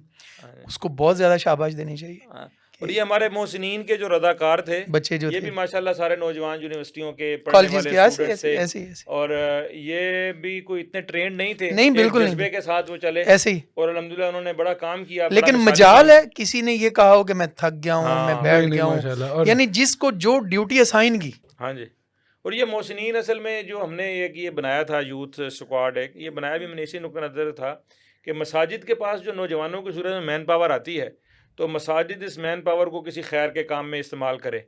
اس کو بہت زیادہ شاباش دینی چاہیے. اور یہ ہمارے محسنین کے جو رضاکار تھے بچے جو یہ بھی ماشاءاللہ سارے نوجوان یونیورسٹیوں کے پڑھنے کالجز والے کے اسٹوڈنٹس تھے, ایسے اور یہ بھی کوئی اتنے ٹرینڈ نہیں تھے, نہیں بالکل نہیں, جذبے کے ساتھ وہ چلے ایسے ہی. اور الحمدللہ انہوں نے بڑا کام کیا. لیکن مجال ہے کسی نے یہ کہا ہو کہ میں تھک گیا ہوں, میں بیٹھ گیا ہوں, یعنی جس کو جو ڈیوٹی اسائن کی. ہاں جی. اور یہ محسنین اصل میں جو ہم نے یہ بنایا تھا یوتھ اسکواڈ, ایک یہ بنایا بھی میں نے اسی نقطہ نظر تھا کہ مساجد کے پاس جو نوجوانوں کی صورت میں مین پاور آتی ہے تو مساجد اس مین پاور کو کسی خیر کے کام میں استعمال کرے.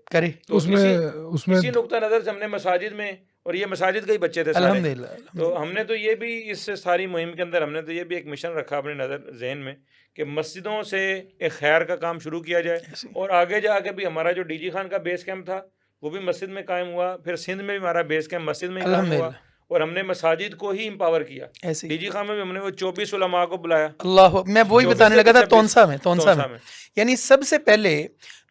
تو اس میں اسی نقطہ نظر سے ہم نے مساجد میں, اور یہ مساجد کے ہی بچے تھے الحمدللہ, تو ہم نے تو یہ بھی اس ساری مہم کے اندر ہم نے تو یہ بھی ایک مشن رکھا اپنے نظر ذہن میں کہ مسجدوں سے ایک خیر کا کام شروع کیا جائے. اور آگے جا کے بھی ہمارا جو ڈی جی خان کا بیس کیمپ تھا وہ بھی مسجد میں قائم ہوا, پھر سندھ میں بھی ہمارا بیس کیمپ مسجد میں قائم ہوا, اور ہم نے مساجد کو ہی امپاور کیا. ڈی جی خان میں بھی ہم نے وہ 24 علماء کو بلایا. اللہ, میں وہی بتانے لگا تھا, تونسا میں یعنی سب سے پہلے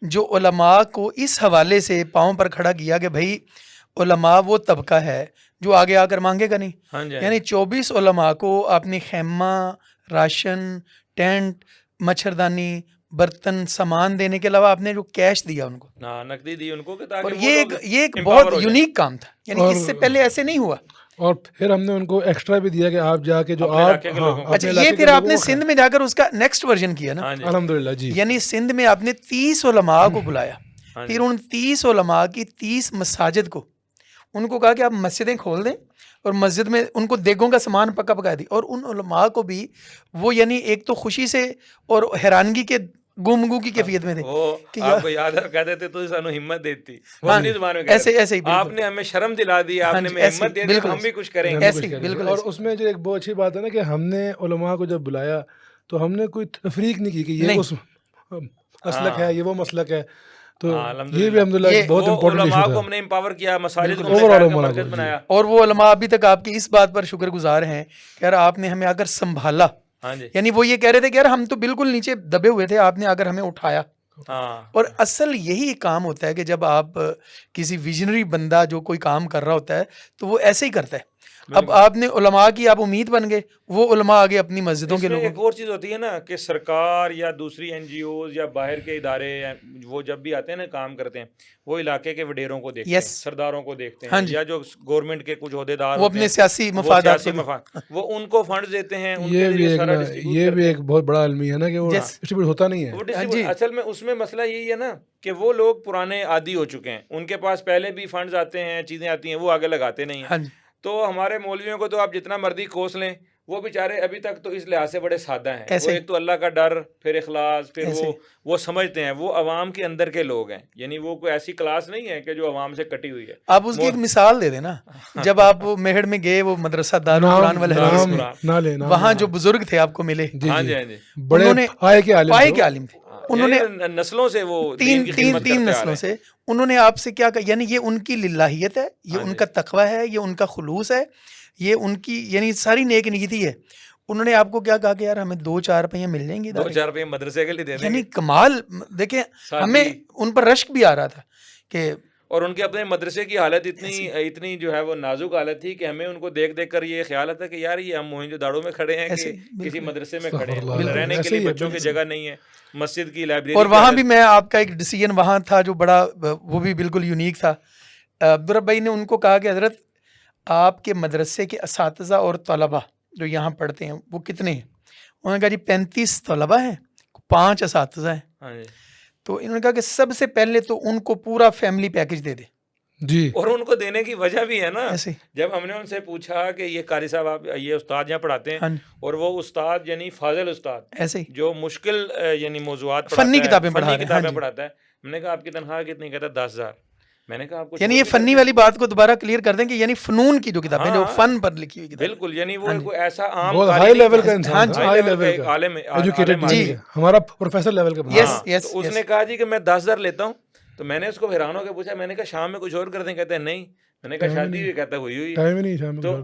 جو علماء کو اس حوالے سے پاؤں پر کھڑا کیا کہ بھائی علماء وہ طبقہ ہے جو آگے آ کر مانگے گا نہیں. یعنی 24 علماء کو آپ نے خیمہ, راشن, ٹینٹ, مچھردانی, برتن, سامان دینے کے علاوہ آپ نے جو کیش دیا ان کو, نقدی دی ان کو, اور یہ ایک بہت یونیک کام تھا, یعنی اس سے پہلے ایسے نہیں ہوا. اور پھر ہم نے ان کو ایکسٹرا بھی دیا کہ آپ جا کے جو آپ, اچھا یہ پھر آپ نے سندھ میں جا کر اس کا نیکسٹ ورژن کیا نا, الحمدللہ جی, یعنی سندھ میں آپ نے 30 علماء کو بلایا, پھر ان 30 علماء کی 30 مساجد کو ان کو کہا کہ آپ مسجدیں کھول دیں اور مسجد میں ان کو دیگوں کا سامان پکا پکا دی. اور ان علماء کو بھی وہ یعنی ایک تو خوشی سے اور حیرانگی کے گمگو کی کیفیت میں تھے کہ آپ کو یاد کہتے تھے تو سانو ہمت دیتی, ایسے ہی آپ نے ہمیں شرم دلا دی, آپ نے ہمیں ہمت دے دی, ہم بھی کچھ کریں گے. بالکل. اور اس میں جو ایک بہت اچھی بات ہے نا کہ ہم نے علماء کو جب بلایا تو ہم نے کوئی تفریق نہیں کی کہ یہ اس مسلک ہے, یہ وہ مسلک ہے. تو یہ بھی الحمدللہ بہت امپورٹنٹ ایشو علماء تھا. کو ہم نے امپاور کیا, مساجد کو مرکز بنایا. اور وہ علماء ابھی تک آپ کی اس بات پر شکر گزار ہیں کہ یار آپ نے ہمیں آ کر سنبھالا. یعنی وہ یہ کہہ رہے تھے کہ یار ہم تو بالکل نیچے دبے ہوئے تھے, آپ نے آ کر ہمیں اٹھایا. اور اصل یہی کام ہوتا ہے کہ جب آپ کسی ویژنری بندہ جو کوئی کام کر رہا ہوتا ہے تو وہ ایسے ہی کرتا ہے. اب آپ نے علماء کی آپ امید بن گئے, وہ علماء آگے اپنی مسجدوں کے لوگوں. ایک اور چیز ہوتی ہے نا کہ سرکار یا دوسری این جی اوز یا باہر کے ادارے وہ جب بھی آتے ہیں نا کام کرتے ہیں وہ علاقے کے وڈیروں کو دیکھتے ہیں, سرداروں کو دیکھتے ہیں, یا جو گورنمنٹ کے کچھ عہدیدار وہ اپنے سیاسی مفادات وہ ان کو فنڈ دیتے ہیں. یہ بھی ایک بہت بڑا المیہ ہے نا کہ وہ ڈسٹریبیوٹ ہوتا نہیں ہے. اصل میں اس میں مسئلہ یہی ہے نا کہ وہ لوگ پرانے عادی ہو چکے ہیں, ان کے پاس پہلے بھی فنڈز آتے ہیں, چیزیں آتی ہیں, وہ آگے لگاتے نہیں ہیں. تو ہمارے مولویوں کو تو آپ جتنا مرضی کوس لیں وہ بیچارے ابھی تک تو اس لحاظ سے بڑے سادہ ہیں. وہ ایک تو اللہ کا ڈر, پھر اخلاص, پھر وہ سمجھتے ہیں, وہ عوام کے اندر کے لوگ ہیں. یعنی وہ کوئی ایسی کلاس نہیں ہے کہ جو عوام سے کٹی ہوئی ہے. آپ اس کی ایک مثال دے دیں نا, جب آپ میہڑ میں گئے وہ مدرسہ دارالقرآن والے, وہاں جو بزرگ تھے آپ کو ملے, بڑے پائے کے عالم تھے, انہوں نے نسلوں سے وہ تین نسلوں سے انہوں نے آپ سے کیا کہا, یعنی یہ ان کی للہیت ہے, یہ ان کا تقوی ہے, یہ ان کا خلوص ہے, یہ ان کی یعنی ساری نیک نیتی ہے. انہوں نے آپ کو کیا کہا کہ یار ہمیں 2-4 روپیہ مل جائیں گے, 2-4 روپیے مدرسے کے لیے دے دیں. یعنی کمال دیکھیں, ہمیں ان پر رشک بھی آ رہا تھا کہ, اور ان کے اپنے مدرسے کی حالت اتنی جو ہے وہ نازک حالت تھی کہ ہمیں ان کو دیکھ دیکھ کر یہ خیال آتا کہ یار یہ ہم موہنجو داڑو میں کھڑے ہیں کہ کسی مدرسے میں کھڑے ہیں, رہنے کے لیے بچوں کی جگہ نہیں ہے, مسجد کی لائبریری. اور وہاں بھی میں آپ کا ایک ڈیسیجن وہاں تھا جو بڑا وہ بھی بالکل یونیک تھا. عبدالرب بھائی نے ان کو کہا کہ حضرت آپ کے مدرسے کے اساتذہ اور طلبہ جو یہاں پڑھتے ہیں وہ کتنے ہیں؟ انہوں نے کہا جی 35 طلبہ ہیں, 5 اساتذہ ہیں. تو انہوں نے کہا کہ سب سے پہلے تو ان کو پورا فیملی پیکج دے دے. جی, اور ان کو دینے کی وجہ بھی ہے نا, جب ہم نے ان سے پوچھا کہ یہ قاری صاحب آپ یہ استاد یہاں پڑھاتے ہیں, اور وہ استاد یعنی فاضل استاد ایسے جو مشکل یعنی موضوعات فنی کتابیں پڑھاتا ہے, ہم نے کہا آپ کی تنخواہ کتنی؟ کہتا 10,000. میں نے کہا آپ کو یعنی یہ فنی والی بات کو دوبارہ کلیئر کر دیں کہ یعنی فنون کی جو کتابیں جو فن پر لکھی ہوئی کتابیں, بالکل, یعنی وہ ایسا عام بہت ہائی لیول کا انسان, ہائی لیول کا عالم ایجوکیٹڈ, ہمارا پروفیسر لیول کا. اس نے کہا جی کہ میں 10,000 لیتا ہوں. تو میں نے اس کو حیران ہو کے پوچھا, میں نے کہا شام میں کچھ اور کرتے ہیں؟ کہتے ہیں نہیں, میں نے کہا شادی بھی کہتا ہوئی ہوئی ٹائم ہی نہیں شام تو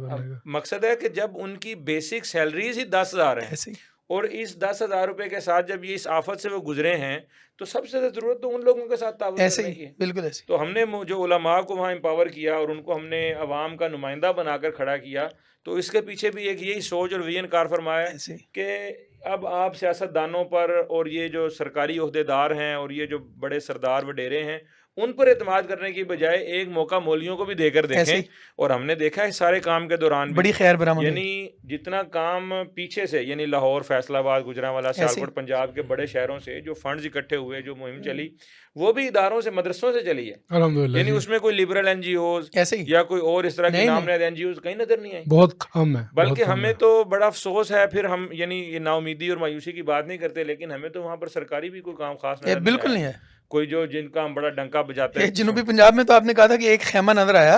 مقصد ہے کہ جب ان کی بیسک سیلریز ہی 10,000 ہے اور اس 10,000 روپے کے ساتھ جب یہ اس آفت سے وہ گزرے ہیں تو سب سے ضرورت تو ان لوگوں کے ساتھ تعاون کرنے کی ہے. بالکل ایسے. تو ہم نے جو علماء کو وہاں امپاور کیا اور ان کو ہم نے عوام کا نمائندہ بنا کر کھڑا کیا تو اس کے پیچھے بھی ایک یہی سوچ اور ویژن کار فرمایا کہ اب آپ سیاست دانوں پر اور یہ جو سرکاری عہدیدار ہیں اور یہ جو بڑے سردار وڈیرے ہیں ان پر اعتماد کرنے کی بجائے ایک موقع مولیوں کو بھی دے کر دیکھیں. اور ہم نے دیکھا ہے سارے کام کے دوران بڑی خیر برآمد یعنی جتنا کام پیچھے سے یعنی لاہور، فیصل آباد، گجرانوالہ، سیالکوٹ، پنجاب کے بڑے شہروں سے جو فنڈز اکٹھے ہوئے، جو مہم چلی، وہ بھی اداروں سے، مدرسوں سے چلی ہے. الحمدللہ. یعنی اس میں کوئی لبرل این جی اوز یا کوئی اور اس طرح کی نام نہاد این جی اوز کہیں نظر نہیں آئی، بہت کم ہے. بلکہ ہمیں تو بڑا افسوس ہے. پھر ہم یعنی یہ نا امیدی اور مایوسی کی بات نہیں کرتے، لیکن ہمیں تو وہاں پر سرکاری بھی کوئی کام خاص نظر بالکل نہیں ہے. کوئی جو جن کا ہم بڑا ڈنکا بجاتے ہیں. جنوبی پنجاب میں تو آپ نے کہا تھا کہ ایک خیمہ نظر آیا،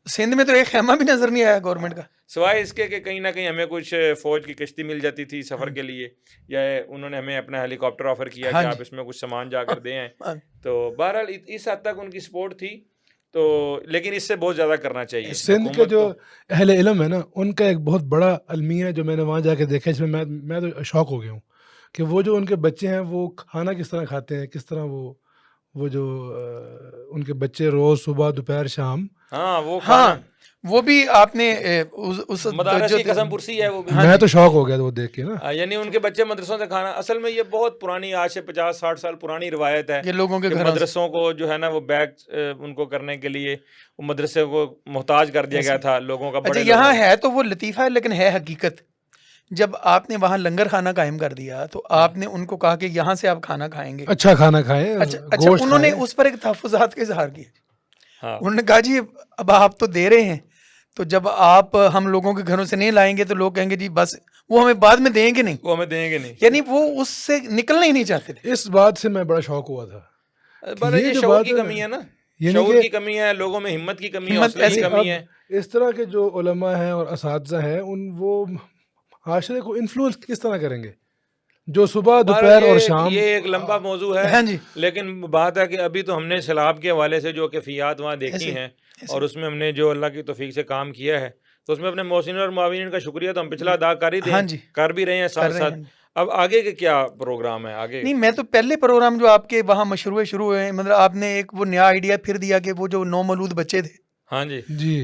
سندھ میں تو ایک خیمہ بھی نظر نہیں آیا گورنمنٹ کا، سوائے اس کے کہ کہیں نہ کہیں ہمیں کچھ فوج کی کشتی مل جاتی تھی سفر کے لیے، یا انہوں نے ہمیں اپنا ہیلی کاپٹر آفر کیا کہ آپ اس میں کچھ سامان جا کر دیں. تو بہرحال اس حد تک ان کی سپورٹ تھی. تو لیکن اس سے بہت زیادہ کرنا چاہیے. سندھ کے جو اہل علم ہے نا، ان کا ایک بہت بڑا المیہ جو میں نے وہاں جا کے دیکھا، اس میں میں تو شوق ہو گیا ہوں کہ وہ جو ان کے بچے ہیں وہ کھانا کس طرح کھاتے ہیں، کس طرح وہ جو ان کے بچے روز صبح دوپہر شام. وہ بھی آپ نے اس مدارس کی قسم پرسی ہے. وہ میں تو شوق ہو گیا وہ دیکھ کے نا، یعنی ان کے بچے مدرسوں سے کھانا. اصل میں یہ بہت پرانی، آج سے 50-60 سال پرانی روایت ہے کہ لوگوں کے مدرسوں کو جو ہے نا وہ بیگ ان کو کرنے کے لیے مدرسے کو محتاج کر دیا گیا تھا لوگوں کا. اچھا یہاں ہے تو وہ لطیفہ ہے لیکن ہے حقیقت. جب آپ نے وہاں لنگر کھانا قائم کر دیا تو آپ نے ان کو کہا کہ یہاں سے آپ کھانا کھائیں گے، اچھا کھانا کھائیں. اچھا انہوں نے اس پر ایک تحفظات کا اظہار کیا. انہوں نے کہا جی اب آپ تو دے رہے ہیں، تو جب آپ ہم لوگوں کے گھروں سے نہیں لائیں گے تو لوگ کہیں گے جی بس وہ ہمیں بعد میں دیں گے نہیں، وہ ہمیں دیں گے نہیں. یعنی وہ اس سے نکلنا ہی نہیں چاہتے تھے. اس بات سے میں بڑا شوق ہوا تھا. یہ شعور کی کمی ہے نا، شعور کی کمی ہے، لوگوں میں ہمت کی کمی ہے، حوصلے کی کمی ہے. اس طرح کے جو علماء ہیں اور اساتذہ ہیں وہ معاشرے کو انفلوئنس کس طرح کریں گے، جو صبح دوپہر اور شام. یہ ایک لمبا موضوع ہے لیکن بات ہے کہ ابھی تو ہم نے سیلاب کے حوالے سے جو کیفیات وہاں دیکھی ہیں اور اس میں ہم نے جو اللہ کی توفیق سے کام کیا ہے تو اس میں اپنے محسنین اور معاونین کا شکریہ تو ہم پچھلا ادا کر بھی رہے ہیں ساتھ ساتھ. اب آگے کے کیا پروگرام ہے آگے؟ نہیں میں تو پہلے پروگرام جو آپ کے وہاں مشروع شروع ہوئے، مطلب آپ نے ایک وہ نیا آئیڈیا پھر دیا کہ وہ جو نومولود بچے تھے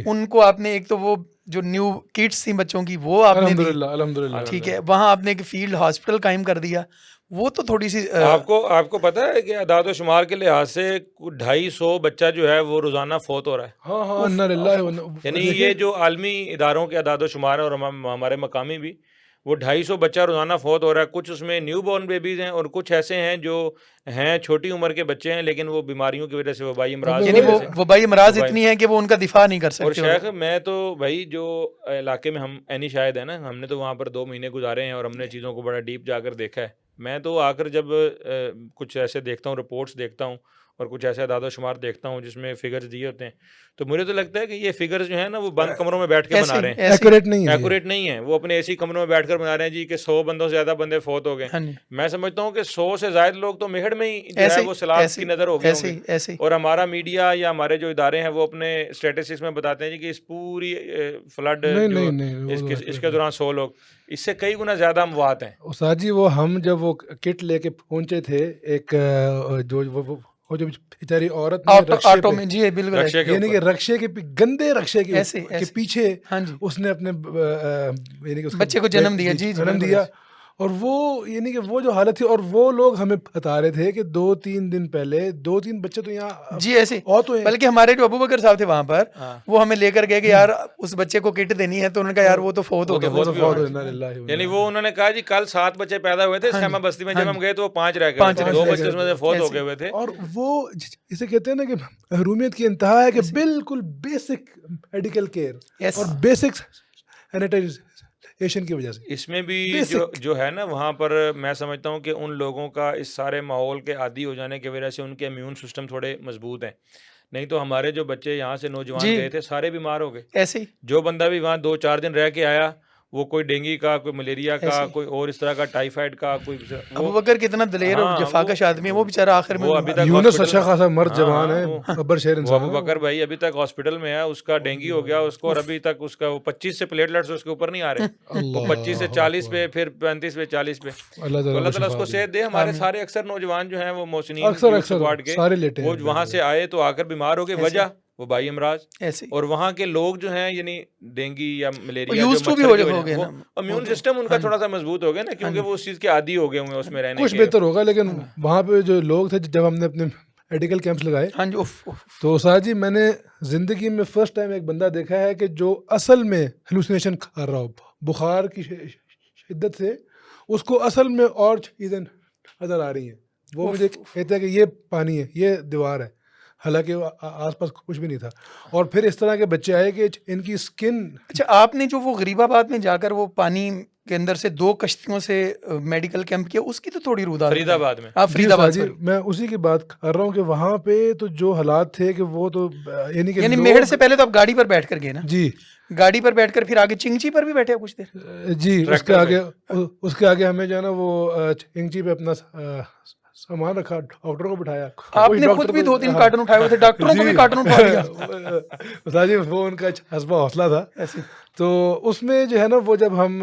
ان کو آپ نے ایک تو وہ جو نیو کٹس تھیں بچوں کی وہ آپ نے الحمدللہ ٹھیک ہے، وہاں آپ نے ایک فیلڈ ہاسپٹل قائم کر دیا. وہ تو تھوڑی سی آپ کو پتا ہے کہ اعداد و شمار کے لحاظ سے 250 بچہ جو ہے وہ روزانہ فوت ہو رہا ہے. یعنی یہ جو عالمی اداروں کے اعداد و شمار ہے اور ہمارے مقامی بھی، وہ 250 بچہ روزانہ فوت ہو رہا ہے. کچھ اس میں نیو بورن بیبیز ہیں اور کچھ ایسے ہیں جو ہیں چھوٹی عمر کے بچے ہیں لیکن وہ بیماریوں کی وجہ سے وبائی امراض، یعنی وہ وبائی امراض اتنی ہیں کہ وہ ان کا دفاع نہیں کر سکتے. اور شیخ میں تو بھائی جو علاقے میں ہم عینی شاہد ہیں نا، ہم نے تو وہاں پر 2 مہینے گزارے ہیں اور ہم نے چیزوں کو بڑا ڈیپ جا کر دیکھا ہے. میں تو آ کر جب کچھ ایسے دیکھتا ہوں، رپورٹس دیکھتا ہوں اور کچھ ایسے اعداد و شمار دیکھتا ہوں جس میں فگرز دیے ہوتے ہیں، تو مجھے تو لگتا ہے کہ یہ فگرز جو ہیں نا وہ بند کمروں میں بیٹھ کے بنا رہے ہیں، ایکوریٹ نہیں ہے. وہ اپنے ایسی کمروں میں بیٹھ کر بنا رہے ہیں جی کہ 100 بندوں سے زیادہ بندے فوت ہو گئے. میں سمجھتا ہوں کہ 100 سے زائد لوگ تو مہڑ میں ہی جو ہے وہ سیلاب کی نظر ہو گئے ہوں گے. اور ہمارا میڈیا یا ہمارے جو ادارے ہیں وہ اپنے اسٹیٹسٹکس میں بتاتے ہیں جی کہ اس پوری فلڈ اس کے دوران 100 لوگ، اس سے کئی گنا زیادہ اموات ہیں. استاد جی وہ ہم جب وہ کٹ لے کے پہنچے تھے، ایک جو بیچاری عورت آٹو میں، جی بالکل، یعنی کہ رکشے کے گندے رکشے کے پیچھے اس نے اپنے یعنی کہ بچے کو جنم دیا. اور وہ یعنی کہ وہ جو حالت تھی، اور وہ لوگ ہمیں بتا رہے تھے کہ 2-3 دن پہلے 2-3 بچے تو یہاں جی ایسے، بلکہ ہمارے جو ابو بکر صاحب تھے وہاں پر، وہ ہمیں لے کر گئے کہ یار اس بچے کو کٹ دینی ہے، تو انہوں نے کہا یار وہ تو فوت ہو گیا. یعنی وہ انہوں نے کہا جی کل 7 بچے پیدا ہوئے تھے خیمہ بستی میں، جب ہم گئے تو وہ 5 رہ گئے تھے، 2 بچے اس میں سے فوت ہو گئے ہوئے تھے. اور وہ اسے کہتے ہیں نا کہ محرومیت کی انتہا ہے کہ بالکل بیسک میڈیکل کیئر اور بیسک سینیٹائزیشن کی وجہ سے اس میں بھی جو ہے نا وہاں پر میں سمجھتا ہوں کہ ان لوگوں کا اس سارے ماحول کے عادی ہو جانے کی وجہ سے ان کے امیون سسٹم تھوڑے مضبوط ہیں. نہیں تو ہمارے جو بچے یہاں سے نوجوان گئے تھے سارے بیمار ہو گئے. ایسے ہی جو بندہ بھی وہاں 2-4 دن رہ کے آیا وہ کوئی ڈینگی کا، کوئی ملیریا کا، کوئی اور اس طرح کا ٹائیفائڈ کا، کوئی ابو بکر کتنا دلیر اور جفاکش آدمی ہے، وہ بیچارہ آخر میں ابھی تک یونس اچھا خاصا مرد جوان ہے، ابر شیر انسان، ابو بکر بھائی ابھی تک ہاسپٹل میں ہے، اس کا ڈینگی ہو گیا اس کو، اور ابھی تک اس کا وہ 25 سے پلیٹلیٹس اس کے اوپر نہیں آ رہے، وہ 25 سے 40 پہ، پھر 35 پہ 40 پہ. اللہ تعالیٰ اس کو صحت دے. ہمارے سارے اکثر نوجوان جو ہیں وہ محسنین اسکواڈ کے، وہ وہاں سے آئے تو آ کر بیمار ہو گئے، وجہ وبائی امراض ایسے، اور وہاں کے لوگ جو ہیں یعنی ڈینگی یا ملیریا جو امیون سسٹم ان کا تھوڑا سا مضبوط ہو گیا نا، کیونکہ وہ اس چیز کے عادی ہو گئے ہوئے اس میں رہنے کے. کچھ بہتر ہوگا، لیکن وہاں پہ جو لوگ تھے جب ہم نے اپنے میڈیکل کیمپس لگائے تو استاد جی میں نے زندگی میں فرسٹ ٹائم ایک بندہ دیکھا ہے کہ جو اصل میں ہیلوسینیشن کر رہا ہو، بخار کی شدت سے اس کو اصل میں اور چیزیں نظر آ رہی ہیں. وہ مجھے کہتا ہے کہ یہ پانی ہے، یہ دیوار ہے، حالانکہ آس پاس کچھ بھی نہیں تھا. اور پھر اس طرح کے بچے آئے کہ ان کی اسکن. اچھا آپ نے جو وہ غریب آباد میں جا کر وہ پانی کے اندر سے 2 کشتیوں سے میڈیکل کیمپ کیا، اس کی تو تھوڑی روداد فرید آباد میں. فرید آباد جی میں اسی کی بات کر رہا ہوں کہ وہاں پہ تو جو حالات تھے کہ وہ تو یعنی میڑ سے پہلے تو آپ گاڑی پر بیٹھ کر گئے نا؟ جی گاڑی پر بیٹھ کر پھر آگے چنگچی پر بھی بیٹھے کچھ دیر. جی اس کے آگے ہمیں جو ہے نا وہ چنگچی پہ اپنا سامان رکھا، ڈاکٹر کو بٹھایا. آپ نے خود بھی 2-3 کارٹن اٹھائے ہوئے تھے، ڈاکٹروں کو بھی کارٹن اٹھا دیا. استاد جی وہ ان کا حسبہ حوصلہ تھا. تو اس میں جو ہے نا وہ جب ہم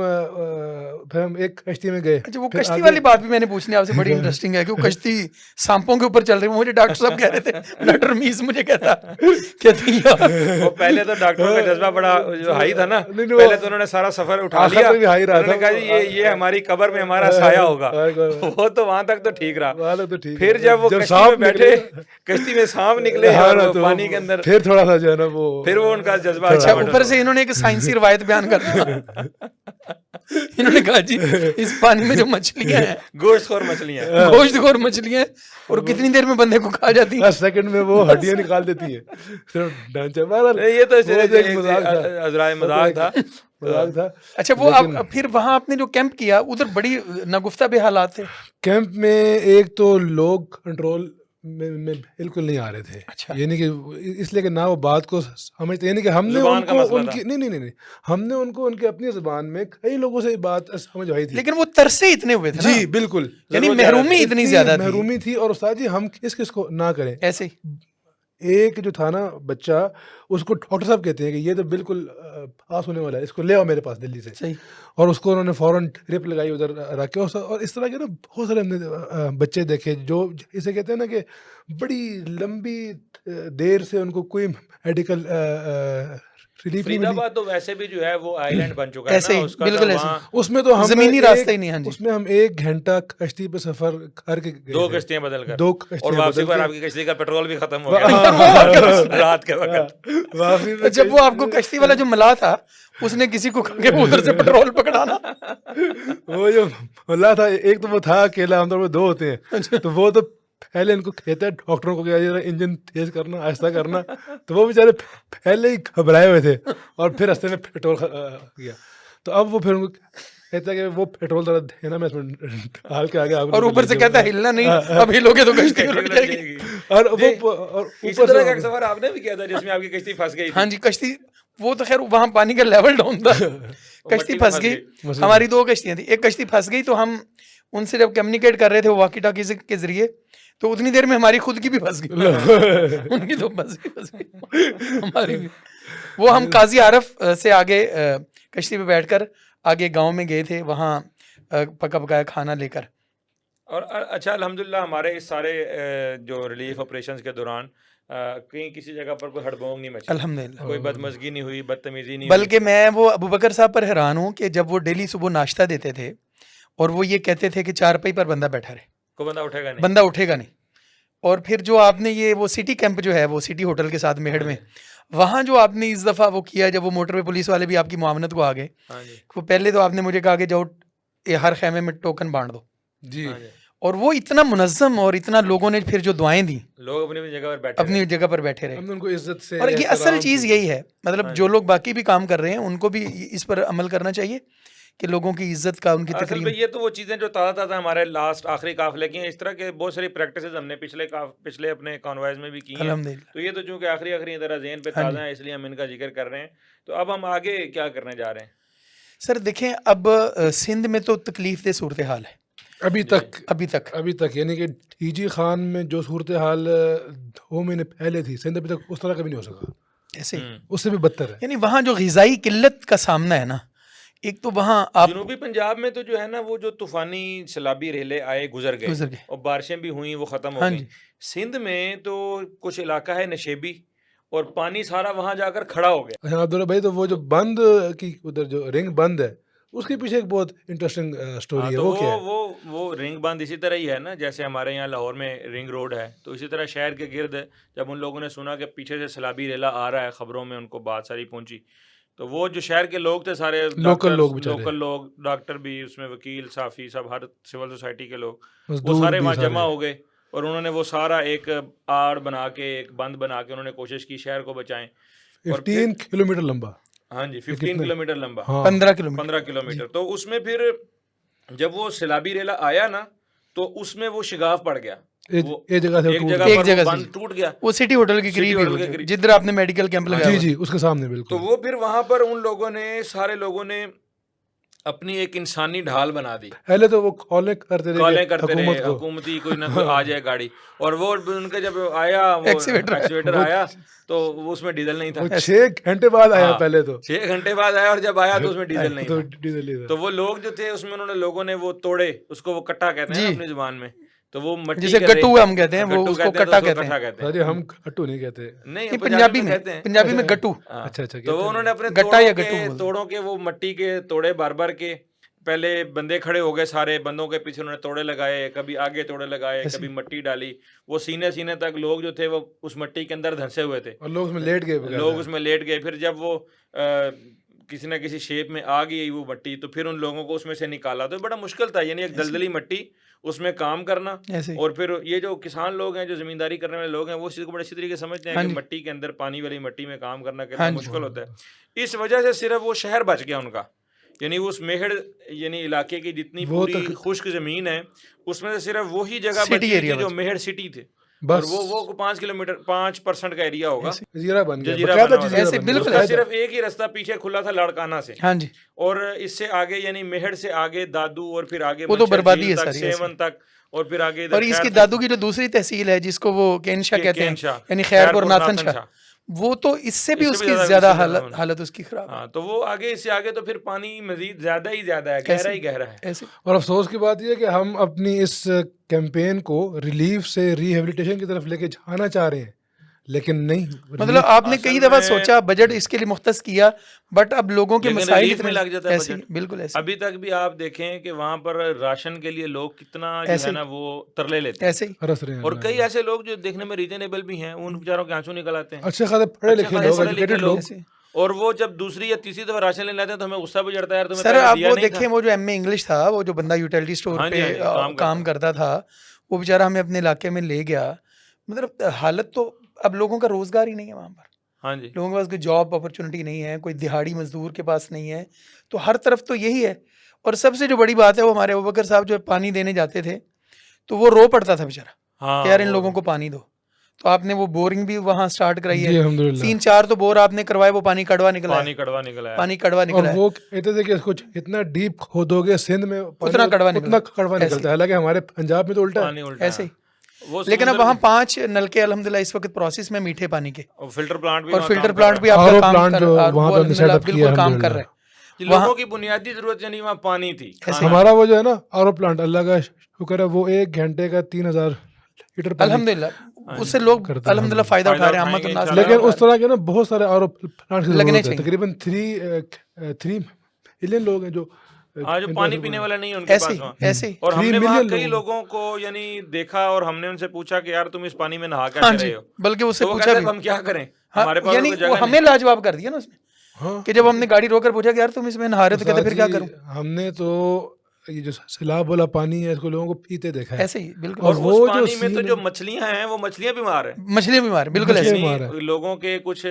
پھر ہم ایک کشتی میں گئے. اچھا وہ کشتی والی بات بھی میں نے پوچھنی آپ سے، بڑی انٹرسٹنگ ہے کہ وہ کشتی سانپوں کے اوپر چل رہی ہے. مجھے ڈاکٹر صاحب کہہ رہے تھے، ڈاکٹر میز مجھے کہتا وہ پہلے تو ڈاکٹروں کا جذبہ بڑا جو ہائی تھا نا، پہلے تو انہوں نے سارا سفر اٹھا لیا، انہوں نے کہا جی یہ ہماری قبر میں ہمارا سایہ ہوگا. وہ تو وہاں تک تو ٹھیک رہا، پھر جب وہ کشتی میں بیٹھے، کشتی میں سانپ نکلے اور پانی کے اندر، پھر تھوڑا سا جو ہے نا وہ پھر وہ ان کا جذبہ. اچھا اوپر سے انہوں نے ایک سائنسی روایت بیان کر دیا. انہوں نے کہا جی اس پانی میں جو مچھلیاں ہیں، گوشت خور مچھلیاں ہیں، اور کتنی دیر میں بندے کو کھا جاتی ہیں، 10 سیکنڈ میں وہ ہڈیاں نکال دیتی ہیں. یہ تو عذرائے مذاق تھا. اچھا وہ پھر وہاں آپ نے جو کیمپ کیا ادھر بڑی ناگفتہ بے حالات تھے. کیمپ میں ایک تو لوگ کنٹرول میں بالکل نہیں آ رہے تھے. یعنی کہ اس لیے کہ نہ وہ بات کو سمجھتے، یعنی کہ ہم نے ان کو ان کی نہیں ہم نے ان کو ان کے اپنی زبان میں کئی لوگوں سے بات سمجھوائی تھی، لیکن وہ ترسے اتنے ہوئے تھے. جی بالکل، یعنی محرومی اتنی زیادہ تھی، محرومی تھی. اور استاد جی ہم کس کو نہ کریں. ایسے ہی ایک جو تھا نا بچہ، اس کو ڈاکٹر صاحب کہتے ہیں کہ یہ تو بالکل پاس ہونے والا ہے، اس کو لے آؤ میرے پاس دلی سے. صحیح. اور اس کو انہوں نے فوراً ٹرپ لگائی ادھر رکھ کے. اور اس طرح کے نا بہت سارے ہم نے بچے دیکھے جو اسے کہتے ہیں نا کہ بڑی لمبی دیر سے ان کو کوئی میڈیکل فرید آباد تو ویسے بھی جو ہے وہ آئی لینڈ بن چکا ہے نا، اس کا بالکل اس میں تو ہم زمینی راستہ ہی نہیں. ہاں جی اس میں ہم 1 گھنٹہ کشتی پہ سفر کر کے 2 کشتیاں بدل کر، اور واپسی پر آپ کی کشتی کا پیٹرول بھی ختم ہو گیا رات کے وقت. جب وہ آپ کو کشتی والا جو ملا تھا اس نے کسی کو کہا کہ ادھر سے پیٹرول پکڑانا، وہ جو ملا تھا ایک تو وہ تھا اکیلا، عام طور پہ 2 ہوتے ہیں. تو وہ تو پہلے ان کو کہتا ہے ڈاکٹروں کو کہ انجن تیز کرنا، آہستہ کرنا. تو وہ بیچارے پہلے ہی گھبرائے ہوئے تھے، اور پھر راستے میں پیٹرول گیا. تو اب وہ پھر ان کو کہتا ہے کہ وہ پیٹرول ذرا دینا، میں اس میں ڈال کے آگے، اور اوپر سے کہتا ہے ہلنا نہیں، اب ہلوگے تو کشتی الٹ جائے گی. اور اسی طرح کا ایک سفر آپ نے بھی کیا تھا جس میں آپ کی کشتی پھنس گئی. ہاں جی کشتی، وہ تو خیر وہاں پانی کا لیول ڈاؤن تھا، کشتی پھنس گئی. ہماری 2 کشتیاں تھیں، ایک کشتی پھنس گئی تو ہم ان سے جب کمیونیکیٹ کر رہے تھے واکی ٹاکی کے ذریعے، تو اتنی دیر میں ہماری خود کی بھی پھنس گئی، ان کی تو پھنس گئی ہماری بھی. وہ ہم قاضی عارف سے آگے کشتی پہ بیٹھ کر آگے گاؤں میں گئے تھے، وہاں پکا پکایا کھانا لے کر. اور اچھا الحمدللہ ہمارے اس سارے جو ریلیف آپریشنز کے دوران کہیں کسی جگہ پر کوئی ہڑبونگ نہیں مچی، الحمدللہ کوئی بدمزگی نہیں ہوئی، بدتمیزی نہیں ہوئی. بلکہ میں وہ ابو بکر صاحب پر حیران ہوں کہ جب وہ ڈیلی صبح ناشتہ دیتے تھے اور وہ یہ کہتے تھے کہ 4 پائی پر بندہ بیٹھا رہے، کوئی بندہ اٹھے گا نہیں، بندہ اٹھے گا نہیں. اور پھر جو آپ نے یہ وہ سٹی کیمپ جو ہے وہ سٹی ہوٹل کے ساتھ میہڑ میں، وہاں جو آپ نے اس دفعہ وہ کیا، جب وہ موٹر وے پولیس والے بھی آپ کی معاونت کو آ گئے، وہ پہلے تو آپ نے مجھے کہا کہ جاؤ ہر خیمے میں ٹوکن بانٹ دو. جی. اور وہ اتنا منظم، اور اتنا لوگوں نے پھر جو دعائیں دیں، لوگ اپنی جگہ پر بیٹھے رہے. ان کو عزت سے. اور یہ اصل چیز یہی ہے، مطلب جو لوگ باقی بھی کام کر رہے ہیں ان کو بھی اس پر عمل کرنا چاہیے کہ لوگوں کی عزت کا، ان کی تکریم. یہ تو وہ چیزیں جو تازہ ہمارے آخری قافلے کی ہیں، اس طرح کے بہت ساری پریکٹسز ہم نے پچھلے اپنے کانوائز میں بھی کی ہیں. تو یہ تو چونکہ آخری ذہن پہ تازہ ہیں، اس لیے ہم ان کا ذکر کر رہے ہیں. تو اب ہم آگے کیا کرنے جا رہے ہیں؟ سر دیکھیں اب سندھ میں تو تکلیف دہ صورتحال ہے ابھی تک یعنی کہ ٹی جی خان میں جو صورتحال 2 مہینے پہلے تھی، سندھ ابھی تک اس طرح کبھی نہیں ہو سکا، ایسے اس سے بھی بدتر ہے. یعنی وہاں جو غذائی قلت کا سامنا ہے نا، ایک تو وہاں آپ جنوبی پنجاب میں تو جو ہے نا وہ جو طوفانی سیلابی ریلے آئے گزر گئے اور بارشیں بھی ہوئیں وہ ختم ہو گئیں. سندھ میں تو کچھ علاقہ ہے نشیبی اور پانی سارا وہاں جا کر کھڑا ہو گیا. اچھا عبداللہ بھائی، تو وہ جو بند کی ادھر جو رنگ بند ہے اس کے پیچھے ایک بہت انٹرسٹنگ سٹوری ہے، وہ کیا ہے؟ وہ رنگ بند اسی طرح ہی ہے نا، جیسے ہمارے یہاں لاہور میں رنگ روڈ ہے، تو اسی طرح شہر کے گرد جب ان لوگوں نے سنا کہ پیچھے سے سیلابی ریلا آ رہا ہے، خبروں میں ان کو بات ساری پہنچی، تو وہ جو شہر کے لوگ تھے سارے لوکل لوگ، ڈاکٹر بھی اس میں، وکیل، صحافی، سب ہر سول سوسائٹی کے لوگ، وہ سارے وہاں جمع ہو گئے اور انہوں نے وہ سارا ایک آڑ بنا کے، ایک بند بنا کے انہوں نے کوشش کی شہر کو بچائیں. 15 کلومیٹر لمبا. ہاں جی، 15 کلومیٹر لمبا، 15 کلومیٹر. تو اس میں پھر جب وہ سیلابی ریلا آیا نا تو اس میں وہ شگاف پڑ گیا، ایک جگہ پر بند ٹوٹ گیا، وہ سٹی ہوٹل کے قریب جدھر آپ نے میڈیکل کیمپ لگایا، جی اس کے سامنے بالکل. تو وہ پھر وہاں پر ان لوگوں نے، سارے لوگوں نے اپنی ایک انسانی ڈھال بنا دی. پہلے تو وہ کالیں کرتے رہے حکومتی کوئی نہ کوئی آ جائے گاڑی، اور وہ ان کا جب آیا وہ ایکسیویٹر آیا تو اس میں ڈیزل نہیں تھا. 6 گھنٹے بعد آیا، پہلے تو 6 گھنٹے بعد آیا، اور جب آیا تو اس میں ڈیزل نہیں تھا. تو وہ لوگ جو تھے اس میں انہوں نے، لوگوں نے وہ توڑے، اس کو وہ کٹا کہتے ہیں اپنی زبان میں، تو وہ مٹی جسے گٹو ہم کہتے ہیں، وہ اس کو کٹا کہتے ہیں. ارے ہم گٹو نہیں کہتے، نہیں پنجابی میں گٹو. اچھا. تو وہ انہوں نے اپنے توڑوں کے وہ مٹی کے توڑے بھر کے، پہلے بندے کھڑے ہو گئے، سارے بندوں کے پیچھے انہوں نے توڑے لگائے، کبھی آگے توڑے لگائے، کبھی مٹی ڈالی، وہ سینے تک لوگ جو تھے وہ اس مٹی کے اندر دھنسے ہوئے تھے، اور لوگ اس میں لیٹ گئے. پھر جب وہ کسی نہ کسی شیپ میں آ گئی وہ مٹی، تو پھر ان لوگوں کو اس میں سے نکالا. تو بڑا مشکل تھا، یعنی ایک دلدلی مٹی، اس میں کام کرنا. اور پھر یہ جو کسان لوگ ہیں، جو زمینداری کرنے والے لوگ ہیں، وہ اس چیز کو بڑے اچھی طریقے سے سمجھتے ہیں کہ مٹی کے اندر، پانی والی مٹی میں کام کرنا کتنا مشکل ہوتا ہے. اس وجہ سے صرف وہ شہر بچ گیا ان کا، یعنی اس میہڑ یعنی علاقے کی جتنی پوری خشک زمین ہے اس میں سے صرف وہی جگہ بچی تھی جو میہڑ سٹی تھے، اور وہ 5% کا ایریا ہوگا، جزیرہ بن گیا. صرف ایک ہی راستہ پیچھے کھلا تھا لاڑکانہ سے، اور اس سے آگے یعنی میہڑ سے آگے دادو، اور پھر آگے بربادی ہے سیون تک، اور پھر آگے. اور اس کی دادو کی جو دوسری تحصیل ہے جس کو وہ کینشا کہتے ہیں، یعنی خیرپور ناتھن شاہ، وہ تو اس سے بھی اس کی زیادہ حالت اس کی خراب. ہاں، تو وہ آگے، اس سے آگے تو پھر پانی مزید زیادہ ہی زیادہ ہے، گہرا ہے. اور افسوس کی بات یہ ہے کہ ہم اپنی اس کیمپین کو ریلیف سے ریہیبلیٹیشن کی طرف لے کے جانا چاہ رہے ہیں، لیکن نہیں. مطلب آپ نے کئی دفعہ سوچا، بجٹ اس کے لیے مختص کیا، بٹ اب لوگوں کے مسائل اتنے لگ جاتا ہے. بالکل ایسے. ابھی تک بھی آپ دیکھیں کہ وہاں پر راشن کے لیے لوگ کتنا جو ہے نا وہ ترلے لیتے ہیں، ایسے ہی. اور کئی ایسے لوگ جو دیکھنے میں ریزنیبل بھی ہیں، ان بیچاروں کے آنسو نکل آتے ہیں، اچھے خاصے پڑھے لکھے لوگ، اور وہ جب دوسری یا تیسری دفعہ راشن لینے آتے ہیں تو ہمیں غصہ بھی چڑھتا ہے. سر آپ وہ دیکھیں، وہ جو ایم اے انگلش تھا، وہ جو بندہ یوٹیلٹی اسٹور پہ کام کرتا تھا، وہ بیچارہ ہمیں اپنے علاقے میں لے گیا. مطلب حالت تو اب لوگوں کا روزگار ہی نہیں ہے وہاں پر. ہاں جی، لوگوں کے پاس کوئی جاب اپرچونٹی نہیں ہے، کوئی دہاڑی مزدور کے پاس نہیں ہے، تو ہر طرف تو یہی ہے. اور سب سے جو بڑی بات ہے، وہ ہمارے ابوبکر صاحب جو پانی دینے جاتے تھے تو وہ رو پڑتا تھا بیچارہ کہ یار ان لوگوں کو پانی دو. تو آپ نے وہ بورنگ بھی وہاں سٹارٹ کرائی ہے، 3-4 تو بور آپ نے کروائے، وہ پانی کڑوا نکلا ہے. اور وہ کہتے تھے کہ اس کو اتنا ڈیپ کھودو گے سندھ میں اتنا کڑوا نکلتا ہے، حالانکہ ہمارے پنجاب میں تو الٹا ہے ایسے ہی. لیکن اب وہاں 5 نلکے الحمدللہ اس وقت پروسیس میں میٹھے پانی کے، اور فلٹر پلانٹ بھی آپ کا کام بالکل کام کر رہا ہے. لوگوں کی بنیادی ضرورت یعنی وہاں پانی تھی. ہمارا وہ جو ہے نا آر او پلانٹ، اللہ کا شکر ہے، وہ 1 گھنٹے کا 3000 لیٹر الحمدللہ، اس سے لوگ الحمدللہ فائدہ اٹھا رہے ہیں. لیکن اس طرح کے نا بہت سارے آر او پلانٹ لگنے چاہیے. تقریباً 3 ملین لوگ ہیں جو پانی پینے والا نہیں ہے ان کے پاس ایسے. اور ہم نے وہاں کئی لوگوں کو یعنی دیکھا، اور ہم نے ان سے پوچھا کہ یار تم اس پانی میں نہا کیا رہے ہو، بلکہ اس سے پوچھا بھی ہم کیا کریں، ہمارے پاس یعنی وہ ہمیں لاجواب کر دیا نا اس نے، کہ جب ہم نے گاڑی روک کر پوچھا کہ یار تم اس میں نہا رہے تو کہتے پھر کیا کروں. ہم نے تو یہ جو سیلاب والا پانی ہے اس کو لوگوں کو پیتے دیکھا ہے ایسے ہی بالکل. اور اس پانی میں تو جو مچھلیاں ہیں وہ مچھلیاں بیمار ہیں, مچھلیاں بیمار ہیں بالکل ایسے ہی. لوگوں کے کچھ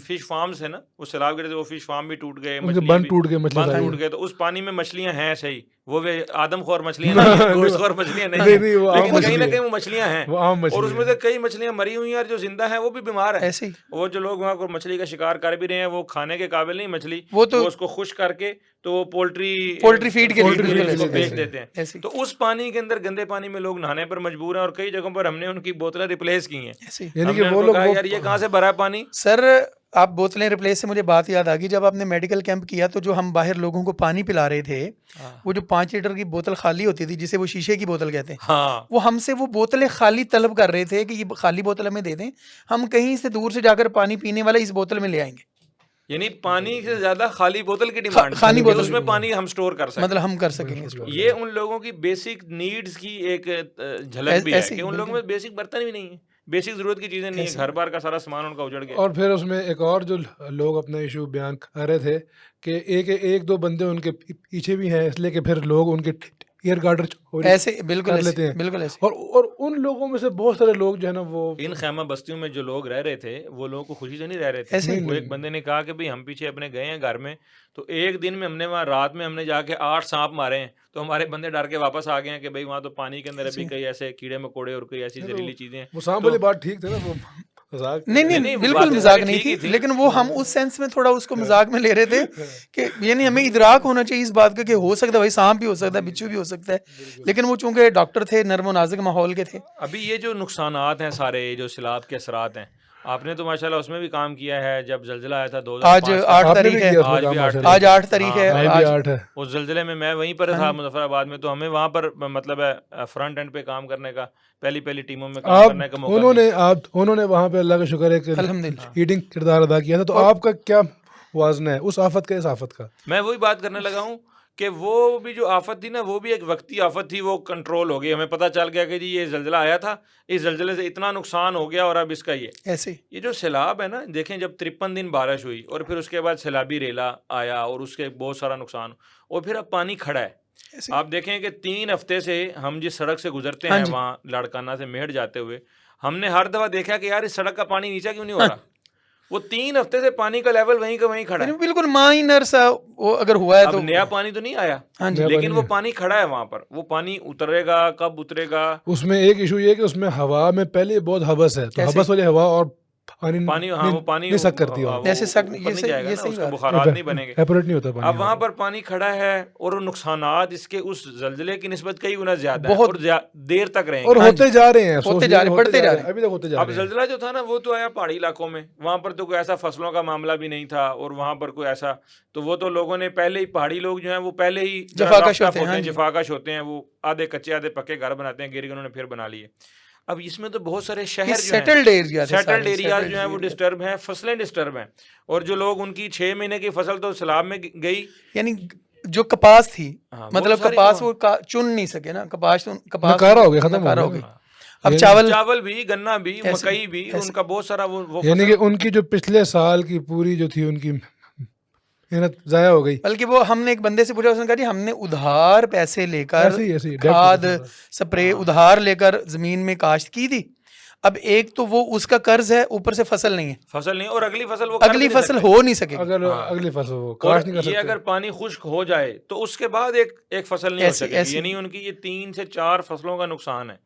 فش فارمز ہیں نا, وہ سیلاب گرے وہ فش فارم بھی ٹوٹ گئے, بند ٹوٹ گئے, تو اس پانی میں مچھلیاں ہیں صحیح, وہ آدم خور مچھلیاں نہیں, گوشت خور مچھلیاں نہیں, لیکن کہیں نہ کہیں وہ مچھلیاں ہیں, اور اس میں سے کئی مچھلیاں مری ہوئی ہیں اور جو زندہ ہیں وہ بھی بیمار ہیں. ایسے ہی وہ جو لوگ وہاں کو مچھلی کا شکار کر بھی رہے ہیں وہ کھانے کے قابل نہیں مچھلی, وہ اس کو خشک کر کے تو وہ پولٹری فیڈ کے لیے بیچ دیتے ہیں. تو اس پانی کے اندر گندے پانی میں لوگ نہانے پر مجبور ہیں, اور کئی جگہوں پر ہم نے ان کی بوتلیں ریپلیس کی ہیں. یعنی کہ وہ لوگ یار یہ کہاں سے بھرا ہے پانی. سر آپ بوتلیں ریپلیس سے مجھے بات یاد آ گئی, جب آپ نے میڈیکل کیمپ کیا تو جو ہم باہر لوگوں کو پانی پلا رہے تھے, وہ جو 5 لیٹر کی بوتل خالی ہوتی تھی جسے وہ شیشے کی بوتل کہتے ہیں, وہ ہم سے وہ بوتلیں خالی طلب کر رہے تھے کہ یہ خالی بوتل ہمیں دے دیں, ہم کہیں سے دور سے جا کر پانی پینے والا اس بوتل میں لے آئیں گے. یعنی پانی سے زیادہ خالی بوتل کی ڈیمانڈ, خالی بوتل اس میں پانی ہم سٹور کر سکیں, مطلب ہم کر سکیں گے. یہ ان لوگوں کی بیسک نیڈز کی ایک جھلک بھی ہے کہ ان لوگوں میں بیسک برتن بھی نہیں ہے, بیسک ضرورت کی چیزیں نہیں ہیں, گھر بار کا سارا سامان ان کا اجڑ گیا. اور پھر اس میں ایک اور جو لوگ اپنا ایشو بیان کر رہے تھے کہ ایک دو بندے ان کے پیچھے بھی ہیں, اس لیے کہ پھر لوگ ان کے ایئر گارڈر ایسے بالکل لیتے ہیں بالکل ایسے. اور ان لوگوں میں سے بہت سارے لوگ جو ہے نا وہ ان خیمہ بستیوں میں جو لوگ رہ رہے تھے وہ لوگوں کو خوشی سے نہیں رہ رہے تھے. وہ ایک بندے نے کہا کہ بھائی ہم پیچھے اپنے گئے ہیں گھر میں, تو ایک دن میں ہم نے وہاں رات میں ہم نے جا کے 8 سانپ مارے ہیں, تو ہمارے بندے ڈر کے واپس آ گئے ہیں کہ بھائی وہاں تو پانی کے اندر ابھی کئی ایسے کیڑے مکوڑے اور کئی ایسی زہریلی چیزیں ہیں. وہ سانپ والی بات ٹھیک تھی نا, وہ نہیں بالکل مذاق نہیں تھی, لیکن وہ ہم اس سینس میں تھوڑا اس کو مذاق میں لے رہے تھے کہ یعنی ہمیں ادراک ہونا چاہیے اس بات کا کہ ہو سکتا ہے بھائی سانپ بھی ہو سکتا ہے, بچھو بھی ہو سکتا ہے, لیکن وہ چونکہ ڈاکٹر تھے, نرم و نازک ماحول کے تھے. ابھی یہ جو نقصانات ہیں سارے, جو سیلاب کے اثرات ہیں, آپ نے تو ماشاءاللہ اس میں بھی کام کیا ہے. جب زلزلہ آیا تھا 2005, آج 8 تاریخ ہے, آج 8 تاریخ ہے, اس زلزلے میں میں وہیں پر تھا مظفر آباد میں, تو ہمیں وہاں پر مطلب ہے فرنٹ اینڈ پہ کام کرنے کا, پہلی ٹیموں میں کام کرنے کا موقع. انہوں نے وہاں پہ اللہ کا شکر ہے کہ لیڈنگ کردار ادا کیا تھا. تو آپ کا کیا وازن ہے اس آفت کا, اس آفت کا؟ میں وہی بات کرنے لگا ہوں کہ وہ بھی جو آفت تھی نا, وہ بھی ایک وقتی آفت تھی, وہ کنٹرول ہو گئی. ہمیں پتہ چل گیا کہ جی یہ زلزلہ آیا تھا, اس زلزلے سے اتنا نقصان ہو گیا, اور اب اس کا یہ جو سیلاب ہے نا, دیکھیں جب 53 دن بارش ہوئی اور پھر اس کے بعد سیلابی ریلا آیا اور اس کے بہت سارا نقصان, اور پھر اب پانی کھڑا ہے. آپ دیکھیں کہ 3 ہفتے سے ہم جس سڑک سے گزرتے ہیں وہاں لاڑکانہ سے میڑ جاتے ہوئے, ہم نے ہر دفعہ دیکھا کہ یار اس سڑک کا پانی نیچا کیوں نہیں ہو رہا. وہ 3 ہفتے سے پانی کا لیول وہیں کا وہیں کھڑا ہے, بالکل مائنر سا وہ اگر ہوا ہے تو نیا پانی تو نہیں آیا, لیکن وہ پانی کھڑا ہے وہاں پر. وہ پانی اترے گا, کب اترے گا. اس میں ایک ایشو یہ ہے کہ اس میں ہوا میں پہلے بہت حبس ہے, تو حبس والی ہوا اور پانی وہ پانی سک کرتی ہے, ایسے سک نہیں جائے گا, اس کا بخارات نہیں بنے گے, ایپریٹ نہیں ہوتا پانی. اب وہاں پر پانی کھڑا ہے, اور نقصانات اس کے اس زلزلے کی نسبت کئی گنا زیادہ ہیں, اور دیر تک رہیں گے, اور ہوتے جا رہے ہیں, بڑھتے جا رہے ہیں, ابھی تک ہوتے جا رہے ہیں. اب زلزلہ جو تھا نا وہ تو آیا پہاڑی علاقوں میں, وہاں پر تو کوئی ایسا فصلوں کا معاملہ بھی نہیں تھا, اور وہاں پر کوئی ایسا, تو وہ تو لوگوں نے پہلے ہی, پہاڑی لوگ جو ہیں وہ پہلے ہی جفاکش ہوتے ہیں, وہ آدھے کچے آدھے پکے گھر بناتے ہیں, گھر انہوں نے پھر بنا لیے. اب اس میں تو بہت سارے شہر سیٹلڈ ایریاز جو ہیں وہ ڈسٹرب ہیں, فصلیں ڈسٹرب ہیں, اور جو لوگ ان کی 6 مہینے کی فصل تو سیلاب میں گئی. یعنی جو کپاس تھی, مطلب کپاس وہ چن نہیں سکے نا, کپاس نکارا ہو گیا, ختم ہو گیا. اب چاول بھی, گنا بھی, مکئی بھی, ان کا بہت سارا وہ, یعنی کہ ان کی جو پچھلے سال کی پوری جو تھی ان کی محنت ضائع ہو گئی. بلکہ وہ ہم نے ایک بندے سے پوچھا, اس نے کہا جی ہم نے ادھار پیسے لے کر کھاد سپرے ادھار لے کر زمین میں کاشت کی تھی. اب ایک تو وہ اس کا قرض ہے, اوپر سے فصل نہیں ہے, اور اگلی فصل ہو نہیں سکے, اگلی فصل وہ کاشت نہیں کر سکتے. یہ اگر پانی خشک ہو جائے تو اس کے بعد ایک فصل نہیں ہو سکے, یعنی ان کی یہ 3 سے 4 فصلوں کا نقصان ہے.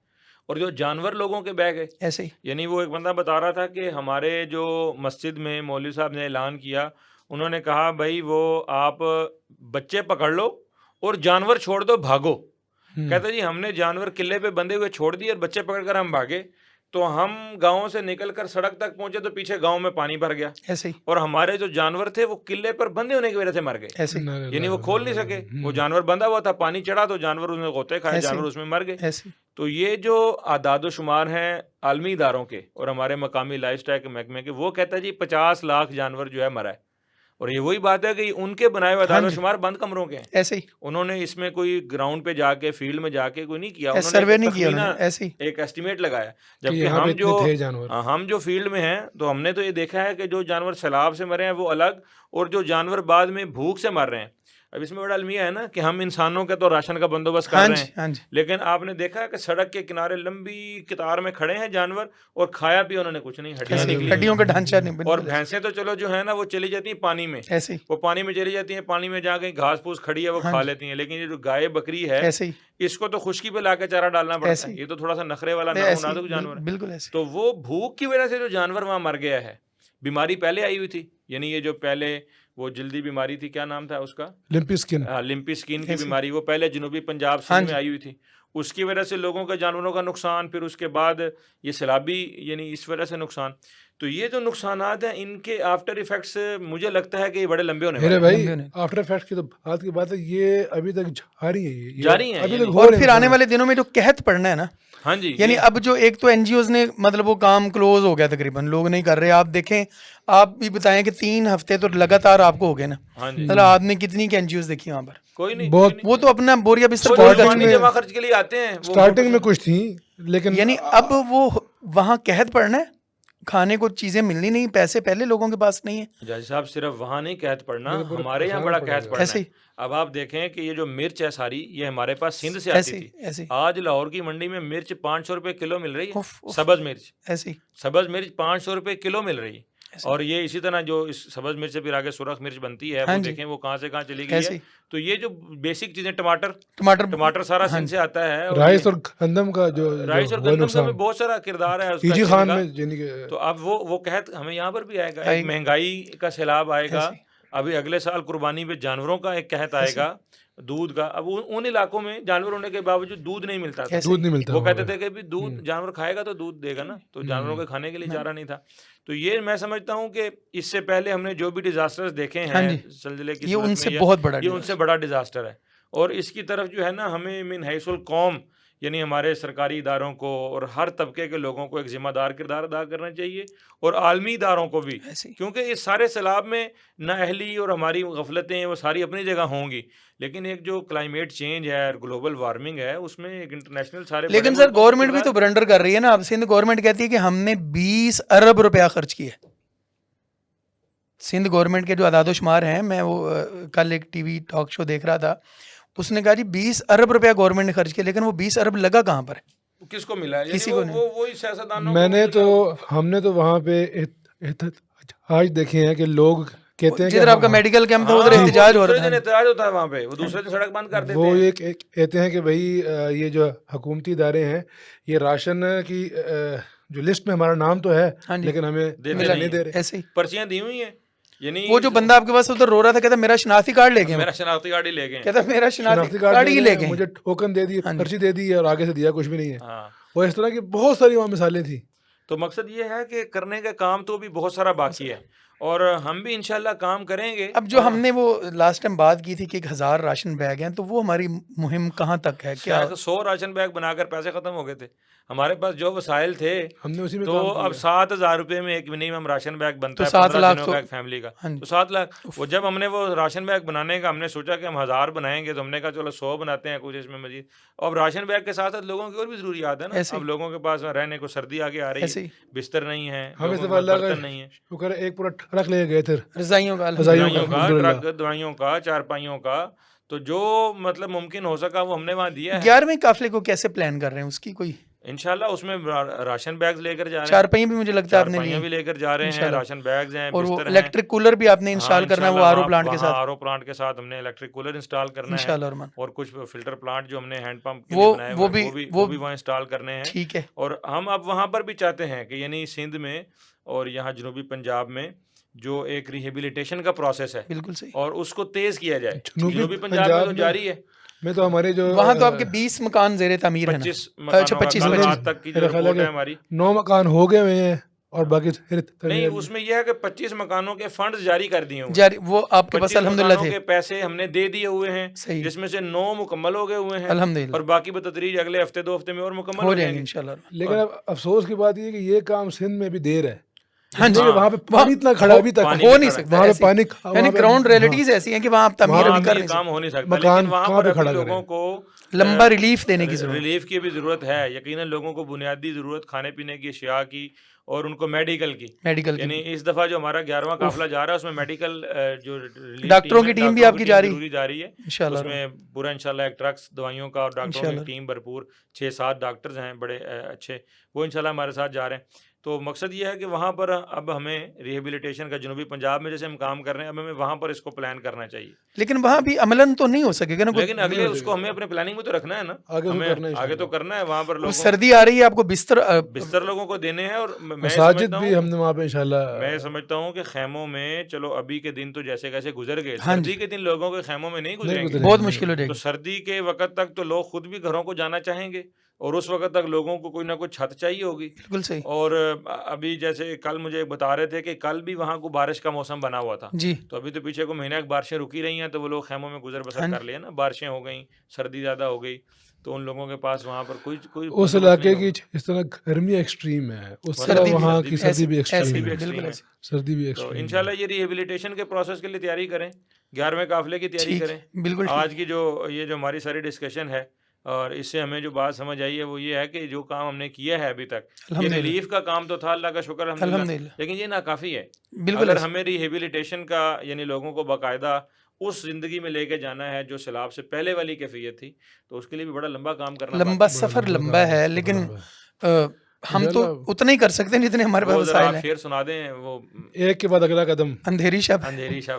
اور جو جانور لوگوں کے بہ گئے ایسے ہی, یعنی وہ ایک بندہ بتا رہا تھا کہ ہمارے جو مسجد میں مولوی صاحب نے اعلان کیا, انہوں نے کہا بھائی وہ آپ بچے پکڑ لو اور جانور چھوڑ دو, بھاگو. کہتا جی ہم نے جانور قلعے پہ بندھے ہوئے چھوڑ دیے اور بچے پکڑ کر ہم بھاگے, تو ہم گاؤں سے نکل کر سڑک تک پہنچے تو پیچھے گاؤں میں پانی بھر گیا. ایسے ہی, اور ہمارے جو جانور تھے وہ قلعے پر بندھے ہونے کی وجہ سے مر گئے. ایسے ہی, یعنی وہ کھول نہیں سکے, وہ جانور بندھا ہوا تھا, پانی چڑھا تو جانور اس میں غوطے کھائے, جانور اس میں مر گئے. تو یہ جو اعداد و شمار ہیں عالمی اداروں کے اور ہمارے مقامی لائف اسٹائل محکمے کے, وہ کہتا ہے جی 50 لاکھ جانور جو ہے مرا ہے. اور یہ وہی بات ہے کہ ان کے بنائے ہوئے اعداد و شمار بند کمروں کے ہیں. ایسے ہی انہوں نے اس میں کوئی گراؤنڈ پہ جا کے, فیلڈ میں جا کے کوئی نہیں کیا, سروے نہیں کیا, ایسے ہی ایک ایسٹیمیٹ لگایا. جبکہ ہم جو فیلڈ میں ہیں تو ہم نے تو یہ دیکھا ہے کہ جو جانور سیلاب سے مرے ہیں وہ الگ, اور جو جانور بعد میں بھوک سے مر رہے ہیں. اب اس میں بڑا المیہ ہے نا کہ ہم انسانوں کے تو راشن کا بندوبست کر رہے ہیں، لیکن آپ نے دیکھا کہ سڑک کے کنارے لمبی قطار میں کھڑے ہیں جانور اور کھایا بھی انہوں نے کچھ نہیں، ہڈیوں کا ڈھانچہ نہیں، اور بھینسیں تو چلو جو ہے نا وہ چلی جاتی ہیں پانی میں، وہ پانی میں چلی جاتی ہیں، پانی میں جا کے گھاس پھوس کھڑی ہے وہ کھا لیتی ہیں، لیکن یہ جو گائے بکری ہے اس کو تو خشکی پہ لا کے چارہ ڈالنا پڑتا ہے، یہ تو تھوڑا سا نخرے والا نازک جانور ہے، تو وہ بھوک کی وجہ سے جو جانور وہاں مر گیا ہے، بیماری پہلے آئی ہوئی تھی، یعنی یہ جو پہلے وہ جلدی بیماری تھی، کیا نام تھا اس کا، لمپی سکن کی بیماری، وہ پہلے جنوبی پنجاب سندھ میں آئی ہوئی تھی، اس کی وجہ سے لوگوں کا جانوروں کا نقصان، پھر اس کے بعد یہ سیلابی یعنی اس وجہ سے نقصان، تو یہ جو نقصانات ہیں ان کے آفٹر ایفیکٹس مجھے لگتا ہے کہ یہ بڑے لمبے ہونے والے ہیں۔ بھائی آفٹر ایفیکٹس کی تو بات کی بات ہے، یہ ابھی تک جاری ہیں، اور پھر آنے والے دنوں میں جو قحط پڑنا ہے نا، ہاں جی، یعنی اب جو ایک تو این جی اوز نے مطلب وہ کام کلوز ہو گیا تقریباً، لوگ نہیں کر رہے، آپ دیکھیں آپ بھی بتائیں کہ 3 ہفتے تو لگاتار آپ کو ہو گئے نا، مطلب آپ نے کتنی کی این جی اوز دیکھی وہاں پر، کوئی نہیں، وہ تو اپنا بوریا بستر جمع خرچ کے لیے آتے ہیں، سٹارٹنگ میں کچھ تھیں لیکن یعنی اب وہ وہاں قحط پڑنا ہے، کھانے کو چیزیں ملنی نہیں، پیسے پہلے لوگوں کے پاس نہیں ہیں، جاجی صاحب صرف وہاں نہیں قحط پڑنا، ہمارے یہاں بڑا قحط پڑنا ہے۔ اب آپ دیکھیں کہ یہ جو مرچ ہے ساری یہ ہمارے پاس سندھ سے آتی تھی، آج لاہور کی منڈی میں مرچ 500 روپے کلو مل رہی ہے، سبز مرچ 500 روپے کلو مل رہی ہے، اور یہ اسی طرح جو اس سبز مرچ سے پھر آگے سرخ مرچ بنتی ہے وہ دیکھیں وہ کہاں سے کہاں چلی گئی ہے، تو یہ جو بیسک چیزیں ٹماٹر سارا سندھ سے آتا ہے، رائس اور گندم کا جو رائس اور گندم کا بھی بہت سارا کردار ہے اس کا، تو اب وہ قحط ہمیں یہاں پر بھی آئے گا، ایک مہنگائی کا سیلاب آئے گا، ابھی اگلے سال قربانی پہ جانوروں کا ایک قحط آئے گا، دودھ کا، اب ان علاقوں میں جانور ہونے کے باوجود دودھ نہیں ملتا تھا، وہ کہتے تھے کہ دودھ جانور کھائے گا تو دودھ دے گا نا، تو جانوروں کے کھانے کے لیے چارہ نہیں تھا، تو یہ میں سمجھتا ہوں کہ اس سے پہلے ہم نے جو بھی ڈیزاسٹرز دیکھے ہیں زلزلے کی، یہ ان سے بہت بڑا، یہ ان سے بڑا ڈیزاسٹر ہے، اور اس کی طرف جو ہے نا ہمیں من حیث القوم یعنی ہمارے سرکاری اداروں کو اور ہر طبقے کے لوگوں کو ایک ذمہ دار کردار ادا کرنا چاہیے، اور عالمی اداروں کو بھی، کیونکہ اس سارے سیلاب میں نااہلی اور ہماری غفلتیں وہ ساری اپنی جگہ ہوں گی، لیکن ایک جو کلائمیٹ چینج ہے اور گلوبل وارمنگ ہے اس میں ایک انٹرنیشنل سارے، لیکن سر گورنمنٹ بھی تو برنڈر کر رہی ہے نا، اب سندھ گورنمنٹ کہتی ہے کہ ہم نے 20 ارب روپیہ خرچ کیے، سندھ گورنمنٹ کے جو اعداد و شمار ہیں، میں وہ کل ایک ٹی وی ٹاک شو دیکھ رہا تھا، اس نے کہا جی 20 ارب روپیہ گورنمنٹ نے خرچ کیا، لیکن وہ 20 ارب لگا کہاں پر ہے، کس کو ملا ہے، کسی کو نہیں، وہی سیاستدانوں کو، میں نے تو ہم نے تو وہاں پہ احتجاج دیکھے ہیں کہ لوگ کہتے ہیں جدھر آپ کا میڈیکل کیمپ تھا ادھر احتجاج ہو رہا ہے، احتجاج ہوتا ہے وہاں پہ، وہ دوسرے سے سڑک بند کر دیتے ہیں، وہ یہ کہتے ہیں کہ بھائی یہ جو حکومتی ادارے ہیں یہ راشن کی جو لسٹ میں ہمارا نام تو ہے لیکن ہمیں نہیں دے رہے، ایسے ہی پرچیاں دی ہوئی ہیں، یعنی وہ جو بندہ آپ کے پاس ادھر رو رہا تھا کہتا میرا شناختی کارڈ لے گئے، میرا شناختی کارڈ ہی لے گئے، کہتا میرا شناختی کارڈ ہی لے گئے، مجھے ٹوکن دے دی، پرچی دے دی اور آگے سے دیا کچھ بھی نہیں ہے، وہ اس طرح کی بہت ساری وہاں مثالیں تھیں، تو مقصد یہ ہے کہ کرنے کا کام تو بھی بہت سارا باقی ہے، اور ہم بھی انشاءاللہ کام کریں گے۔ اب جو ہم نے وہ لاسٹ ٹائم بات کی تھی کہ 1000 راشن بیگ ہیں، تو وہ ہماری مہم کہاں تک ہے؟ کیا 100 راشن بیگ بنا کر پیسے ختم ہو گئے تھے، ہمارے پاس جو وسائل تھے ہم نے اسی میں تو اب 7000 روپے میں ایک منیمم راشن بیگ بنتا ہے، 7 لاکھ دنوں کا ایک فیملی کا، تو 7 لاکھ، وہ جب ہم نے وہ راشن بیگ بنانے کا ہم نے سوچا کہ ہم 1000 بنائیں گے، تو ہم نے کہا چلو 100 بناتے ہیں کچھ اس میں مزید، اب راشن بیگ کے ساتھ ساتھ لوگوں کی اور بھی ضروریات ہے نا، اب لوگوں کے پاس رہنے کو سردی آگے آ رہی ہے، بستر نہیں ہے، برتن نہیں ہے، شکر ہے ایک پورا ٹرک لے گئے تھے رضائیوں کا ٹرک، دوائیوں کا، چارپائیوں کا، تو جو مطلب ممکن ہو سکا وہ ہم نے وہاں دیا ہے۔ 11ویں قافلے کو کیسے پلان کر رہے ہیں؟ اس کی کوئی انشاءاللہ اس میں راشن بیگز لے کر جا رہے ہیں، چارپائیاں بھی مجھے لگتا ہے آپ نے چارپائیاں بھی لے کر جا رہے ہیں، راشن بیگز ہیں، اور وہ بستر ہیں، الیکٹرک کولر بھی آپ نے انسٹال کرنا ہے، وہ آر او پلانٹ کے ساتھ، آر او پلانٹ کے ساتھ ہم نے الیکٹرک کولر انسٹال کرنا ہے، اور کچھ فلٹر پلانٹ جو ہم نے ہینڈ پمپ کے لیے بنائے ہیں وہ بھی وہاں انسٹال کرنے ہیں، ٹھیک ہے، اور ہم اب وہاں پر بھی چاہتے ہیں کہ یعنی سندھ میں اور یہاں جنوبی پنجاب میں جو ایک ریہیبلیٹیشن کا پروسیس ہے، بالکل صحیح، اور اس کو تیز کیا جائے، جنوبی پنجاب میں تو جاری ہے، میں تو ہمارے جو وہاں تو آپ کے 20 مکان زیر تعمیر ہیں، 25 مکان تک کی جو رپورٹ ہے ہماری، 9 مکان ہو گئے ہوئے ہیں، اور باقی نہیں، اس میں یہ ہے کہ 25 مکانوں کے فنڈز جاری کر دیے ہوئے جاری، وہ آپ کے پاس الحمدللہ تھے، کے پیسے ہم نے دے دیے ہوئے ہیں، جس میں سے 9 مکمل ہو گئے ہوئے ہیں الحمدللہ، اور باقی بتدریج اگلے ہفتے 2 ہفتے میں اور مکمل ہو جائیں گے انشاءاللہ۔ لیکن اب افسوس کی بات یہ ہے کہ یہ کام سندھ میں بھی دیر ہے، وہاں پہ پانی اتنا کھڑا ابھی تک ہو نہیں سکتا، وہاں پہ پانی، یعنی گراؤنڈ ریئلٹیز ایسی ہیں کہ وہاں آپ تعمیر بھی کر کام ہو نہیں سکتا، لیکن وہاں پر ابھی لوگوں کو لمبا ریلیف دینے کی ضرورت، ریلیف کی بھی ضرورت ہے، یقیناً لوگوں کو بنیادی ضرورت کھانے پینے کی اشیاء کی اور ان کو میڈیکل کی یعنی اس دفعہ جو ہمارا 11واں قافلہ جا رہا ہے اس میں میڈیکل جو ڈاکٹروں کی ٹیم بھی آپ کی جا رہی ہے، اس میں پورا انشاءاللہ ایک ٹرکس دوائیوں کا اور ڈاکٹروں کی ٹیم بھرپور 6-7 ڈاکٹرز ہیں بڑے اچھے، وہ انشاءاللہ ہمارے ساتھ جا رہے ہیں۔ تو مقصد یہ ہے کہ وہاں پر اب ہمیں ریہیبلیٹیشن کا جنوبی پنجاب میں جیسے ہم کام کر رہے ہیں اب ہمیں وہاں پر اس کو پلان کرنا چاہیے، لیکن وہاں بھی عملاً تو نہیں ہو سکے گا نا، لیکن اگلے اس کو ہمیں اپنے پلاننگ میں تو رکھنا ہے نا، ہمیں آگے تو کرنا ہے۔ وہاں پر سردی آ رہی ہے، آپ کو بستر لوگوں کو دینے ہیں، اور مساجد بھی ہم نے وہاں پہ انشاءاللہ، میں سمجھتا ہوں کہ خیموں میں چلو ابھی کے دن تو جیسے کیسے گزر گئے، سردی کے دن لوگوں کے خیموں میں نہیں گزریں گے، بہت مشکل ہو جائے تو گی۔ سردی کے وقت تک تو لوگ خود بھی گھروں کو جانا چاہیں گے، اور اس وقت تک لوگوں کو کوئی نہ کوئی چھت چاہیے ہوگی۔ بالکل صحیح۔ اور ابھی جیسے کل مجھے بتا رہے تھے کہ کل بھی وہاں کو بارش کا موسم بنا ہوا تھا جی، تو ابھی تو پیچھے کو مہینہ ایک بارشیں رکی رہی ہیں، تو وہ لوگ خیموں میں گزر بسر کر لیا نا، بارشیں ہو گئیں، سردی زیادہ ہو گئی، تو ان لوگوں کے پاس وہاں پر کوئی اس علاقے کی اس طرح گرمی ایکسٹریم ہے، اس طرح وہاں کی سردی بھی ایکسٹریم ہے، سردی بھی ایکسٹریم۔ تو انشاءاللہ یہ ریہیبلیٹیشن کے پروسیس کے لیے تیاری کریں، 11ویں قافلے کی تیاری کریں۔ بالکل آج کی یہ جو ہماری ساری ڈسکشن ہے، اور اس سے ہمیں جو بات سمجھ آئی ہے وہ یہ ہے کہ جو کام ہم نے کیا ہے ابھی تک، یہ ریلیف کا کام تو تھا، اللہ کا شکر الحمدللہ، لیکن یہ ناکافی ہے۔ اگر ہمیں ریہیبلیٹیشن کا یعنی لوگوں کو باقاعدہ اس زندگی میں لے کے جانا ہے جو سیلاب سے پہلے والی کیفیت تھی، تو اس کے لیے بھی بڑا لمبا کام کرنا، لمبا سفر لمبا ہے، لیکن ہم تو اتنا ہی کر سکتے ہیں جتنے ہمارے پاس وسائل ہیں۔ شعر سنا دیں، وہ ایک کے بعد اگلا قدم، اندھیری شب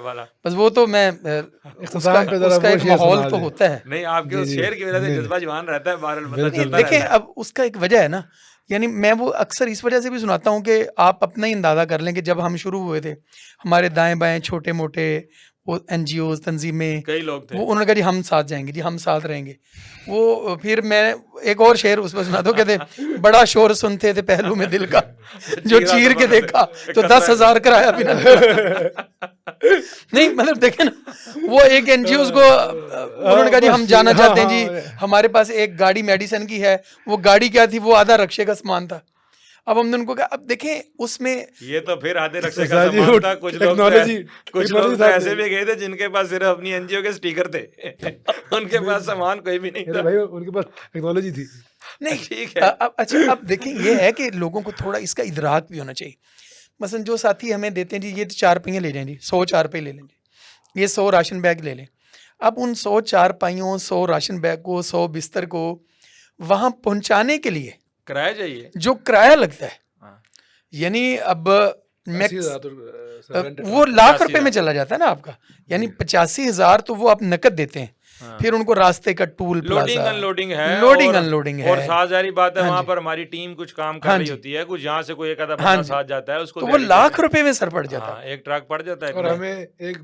والا، بس وہ تو میں اس کا ایک ماحول تو ہوتا ہے، نہیں آپ کے اس شعر کی وجہ سے جذبہ جوان رہتا ہے، بہرحال دیکھیں اب اس کا ایک وجہ ہے نا، یعنی میں وہ اکثر اس وجہ سے بھی سناتا ہوں کہ آپ اپنا ہی اندازہ کر لیں کہ جب ہم شروع ہوئے تھے، ہمارے دائیں بائیں چھوٹے موٹے وہ این جی اوز تنظیمیں، کئی لوگ تھے، وہ انہوں نے کہا جی ہم ساتھ جائیں گے، جی ہم ساتھ رہیں گے۔ وہ پھر میں ایک اور شعر اس پہ سنا دو، کہتے بڑا شور سنتے تھے پہلو میں دل کا، جو چیر کے دیکھا تو 10,000 کرایہ بھی نہ نہیں، مطلب دیکھیں نا، وہ ایک این جی اوز کو انہوں نے کہا جی ہم جانا چاہتے ہیں، جی ہمارے پاس ایک گاڑی میڈیسن کی ہے، وہ گاڑی کیا تھی، وہ آدھا رکشے کا سامان تھا۔ اب ہم نے ان کو کہا، اب دیکھیں اس میں یہ تو پھر آدھے رکشے کا سامان تھا، کچھ لوگ ایسے بھی گئے تھے جن کے پاس صرف اپنی این جی او کے سٹیکر تھے، ان کے پاس سامان کوئی بھی نہیں تھا، ان کے پاس ٹیکنالوجی تھی۔ نہیں ٹھیک ہے، اچھا اب دیکھیں یہ ہے کہ لوگوں کو تھوڑا اس کا ادراک بھی ہونا چاہیے۔ مثلا جو ساتھی ہمیں دیتے ہیں جی یہ 4 پہیے لے جائیں جی، 100 4 لے لیں جی، یہ 100 راشن بیگ لے لیں۔ اب ان 100 4 پائیوں، 100 راشن بیگ کو، 100 بستر کو وہاں پہنچانے کے لیے کرایہ چاہیے، جو کرایہ لگتا ہے، یعنی اب وہ لاکھ روپے میں چلا جاتا ہے نا آپ کا، یعنی 85,000 تو وہ آپ نقد دیتے ہیں، پھر ان کو راستے کا ٹول لوڈنگ ان لوڈنگ ہے، اور ساتھ ظاہری بات ہے وہاں پر ہماری ٹیم کچھ کام کر رہی ہوتی ہے، کچھ یہاں سے کوئی ایک آدھا بندہ ساتھ جاتا ہے، اس کو تو وہ لاکھ روپے میں سر پڑ جاتا ہے، ایک ٹرک پڑ جاتا ہے، اور ہمیں ایک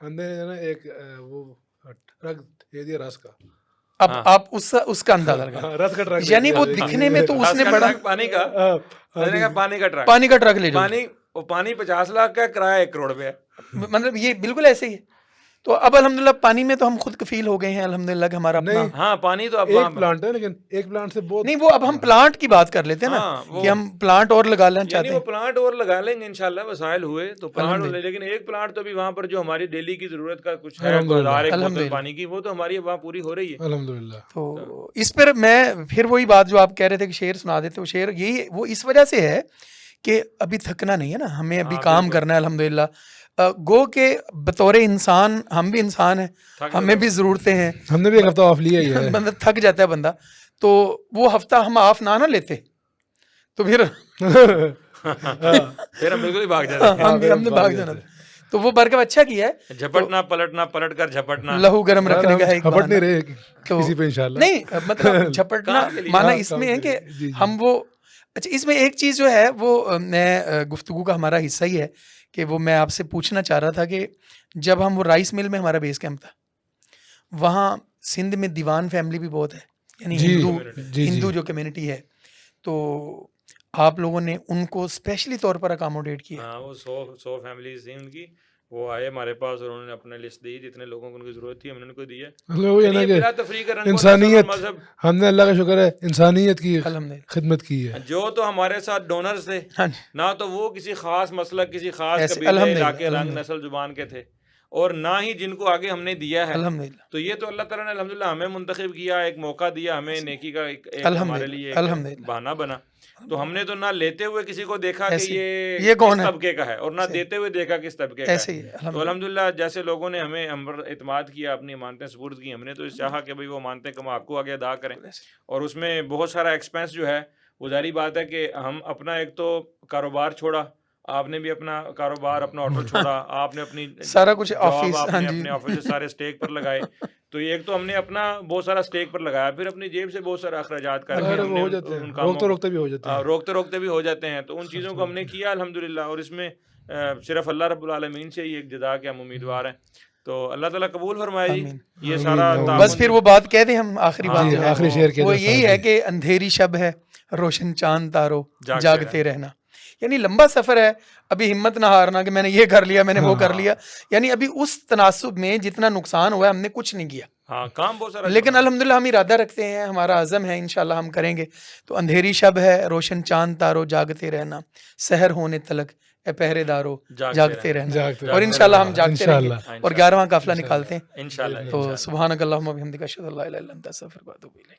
اندر نا ایک وہ ٹرک دے دیا رس کا۔ اب آپ اس کا اندازہ لگائیں، یعنی وہ دکھنے میں تو اس نے بڑا پانی کا ٹرک لے جاؤ، پانی 50 لاکھ کا، کرایہ 1 کروڑ روپے، مطلب یہ بالکل ایسے ہی ہے۔ تو اب الحمدللہ پانی میں تو ہم خود کفیل ہو گئے ہیں الحمدللہ کہ ہمارا اپنا، ہاں پانی تو اب ایک پلانٹ ہے، لیکن ایک پلانٹ سے بہت نہیں، وہ اب ہم پلانٹ کی بات کر لیتے ہیں نا کہ ہم پلانٹ اور لگا لینا چاہتے ہیں، وہ پلانٹ اور لگا لیں گے انشاءاللہ، وسائل ہوئے تو پلانٹ، لیکن ایک پلانٹ تو بھی وہاں پر جو ہماری ڈیلی کی ضرورت کا کچھ ہے بوتل پانی کی، وہ تو ہماری وہاں پوری ہو رہی ہے الحمدللہ۔ تو اس پر میں پھر وہی بات جو آپ کہہ رہے تھے کہ شعر سنا دیتے، وہ شعر یہی وہ اس وجہ سے ہے کہ ابھی تھکنا نہیں ہے نا، ہمیں ابھی کام کرنا ہے الحمدللہ، گو کہ بطور انسان ہم بھی انسان ہیں، ہمیں بھی ضرورتیں ہیں، ہم نے بھی ایک ہفتہ آف لیا ہی ہے، بندہ تھک جاتا ہے بندہ، تو وہ ہفتہ ہم آف نہ لیتے تو پھر ہم بالکل ہی بھاگ جاتے، ہم نے بھاگ جانا، تو وہ برکت اچھا کیا ہے، جھپٹنا پلٹنا، پلٹ کر جھپٹنا، لہو گرم رکھنے کا ایک جھپٹ نہیں رہے کسی پہ انشاءاللہ، نہیں مطلب جھپٹنا مانا اس میں ہے کہ ہم وہ، اچھا اس میں ایک چیز جو ہے وہ میں گفتگو کا ہمارا حصہ ہی ہے کہ وہ میں آپ سے پوچھنا چاہ رہا تھا کہ جب ہم وہ رائس مل میں ہمارا بیس کیمپ تھا، وہاں سندھ میں دیوان فیملی بھی بہت ہے، یعنی ہندو جو کمیونٹی ہے، تو آپ لوگوں نے ان کو اسپیشلی طور پر اکاموڈیٹ کیا؟ ہاں، وہ 100 فیملیز تھیں ان کی، وہ آئے ہمارے پاس اور انہوں نے اپنا لسٹ دی، جتنے لوگوں کو ان کی ضرورت تھی ہم نے ان کو دیا، انسانیت، ہم نے اللہ کا شکر ہے انسانیت کی خدمت کی ہے۔ جو تو ہمارے ساتھ ڈونرز تھے، نہ تو وہ کسی خاص مسلک، کسی خاص قبیلے، علاقے، رنگ، نسل، زبان کے تھے، اور نہ ہی جن کو آگے ہم نے دیا ہے. الحمدللہ. تو یہ تو اللہ تعالیٰ نے الحمدللہ ہمیں منتخب کیا, ایک موقع دیا ہمیں نیکی کا, ایک ہمارے لیے ایک بہانہ بنا. تو ہم نے تو نہ لیتے ہوئے کسی کو دیکھا کہ یہ کس طبقے کا ہے, اور نہ دیتے ہوئے دیکھا کس طبقے کا ہے. تو الحمدللہ جیسے لوگوں نے ہمیں ہم پر اعتماد کیا, اپنی امانتیں سپرد کی, ہم نے تو اس چاہا کہ بھئی وہ امانتیں کم آپ کو آگے ادا کریں. اور اس میں بہت سارا ایکسپینس جو ہے, وہ ظاہری بات ہے کہ ہم اپنا ایک تو کاروبار چھوڑا, آپ نے بھی اپنا کاروبار, اپنا ہوٹل چھوڑا, آپ نے اپنی سارا کچھ آفس, آپ نے اپنے آفس سارے اسٹیک پر لگائے. تو ایک تو ہم نے اپنا بہت سارا اسٹیک پر لگایا, پھر اپنی جیب سے بہت سارا اخراجات کر کے روکتے روکتے بھی ہو جاتے ہیں. تو ان چیزوں کو ہم نے کیا الحمدللہ, اور اس میں صرف اللہ رب العالمین سے ہی ایک جزا کے ہم امیدوار ہیں. تو اللہ تعالیٰ قبول فرمائے جی یہ سارا. بس پھر وہ بات کہہ دیں ہم, آخری بات جو ہے وہ یہی ہے کہ اندھیری شب ہے, روشن چاند تارو, جاگتے رہنا. یعنی لمبا سفر ہے, ابھی ہمت نہ ہارنا کہ میں نے یہ کر لیا, میں نے وہ کر لیا. یعنی ابھی اس تناسب میں جتنا نقصان ہوا ہے ہم نے کچھ نہیں کیا, کام بہت سارا, لیکن الحمدللہ ہم ارادہ رکھتے ہیں, ہمارا عزم ہے, انشاءاللہ ہم کریں گے. تو اندھیری شب ہے, روشن چاند تارو, جاگتے رہنا, سحر ہونے تلک اے پہرے دارو, جاگتے رہنا. اور انشاءاللہ ہم جاگتے رہیں گے اور 11واں قافلہ نکالتے ہیں. انشاءاللہ. تو سبحانک اللہم و بحمدک اشہد ان لا الہ الا انت استغفرک و اتوب الیک.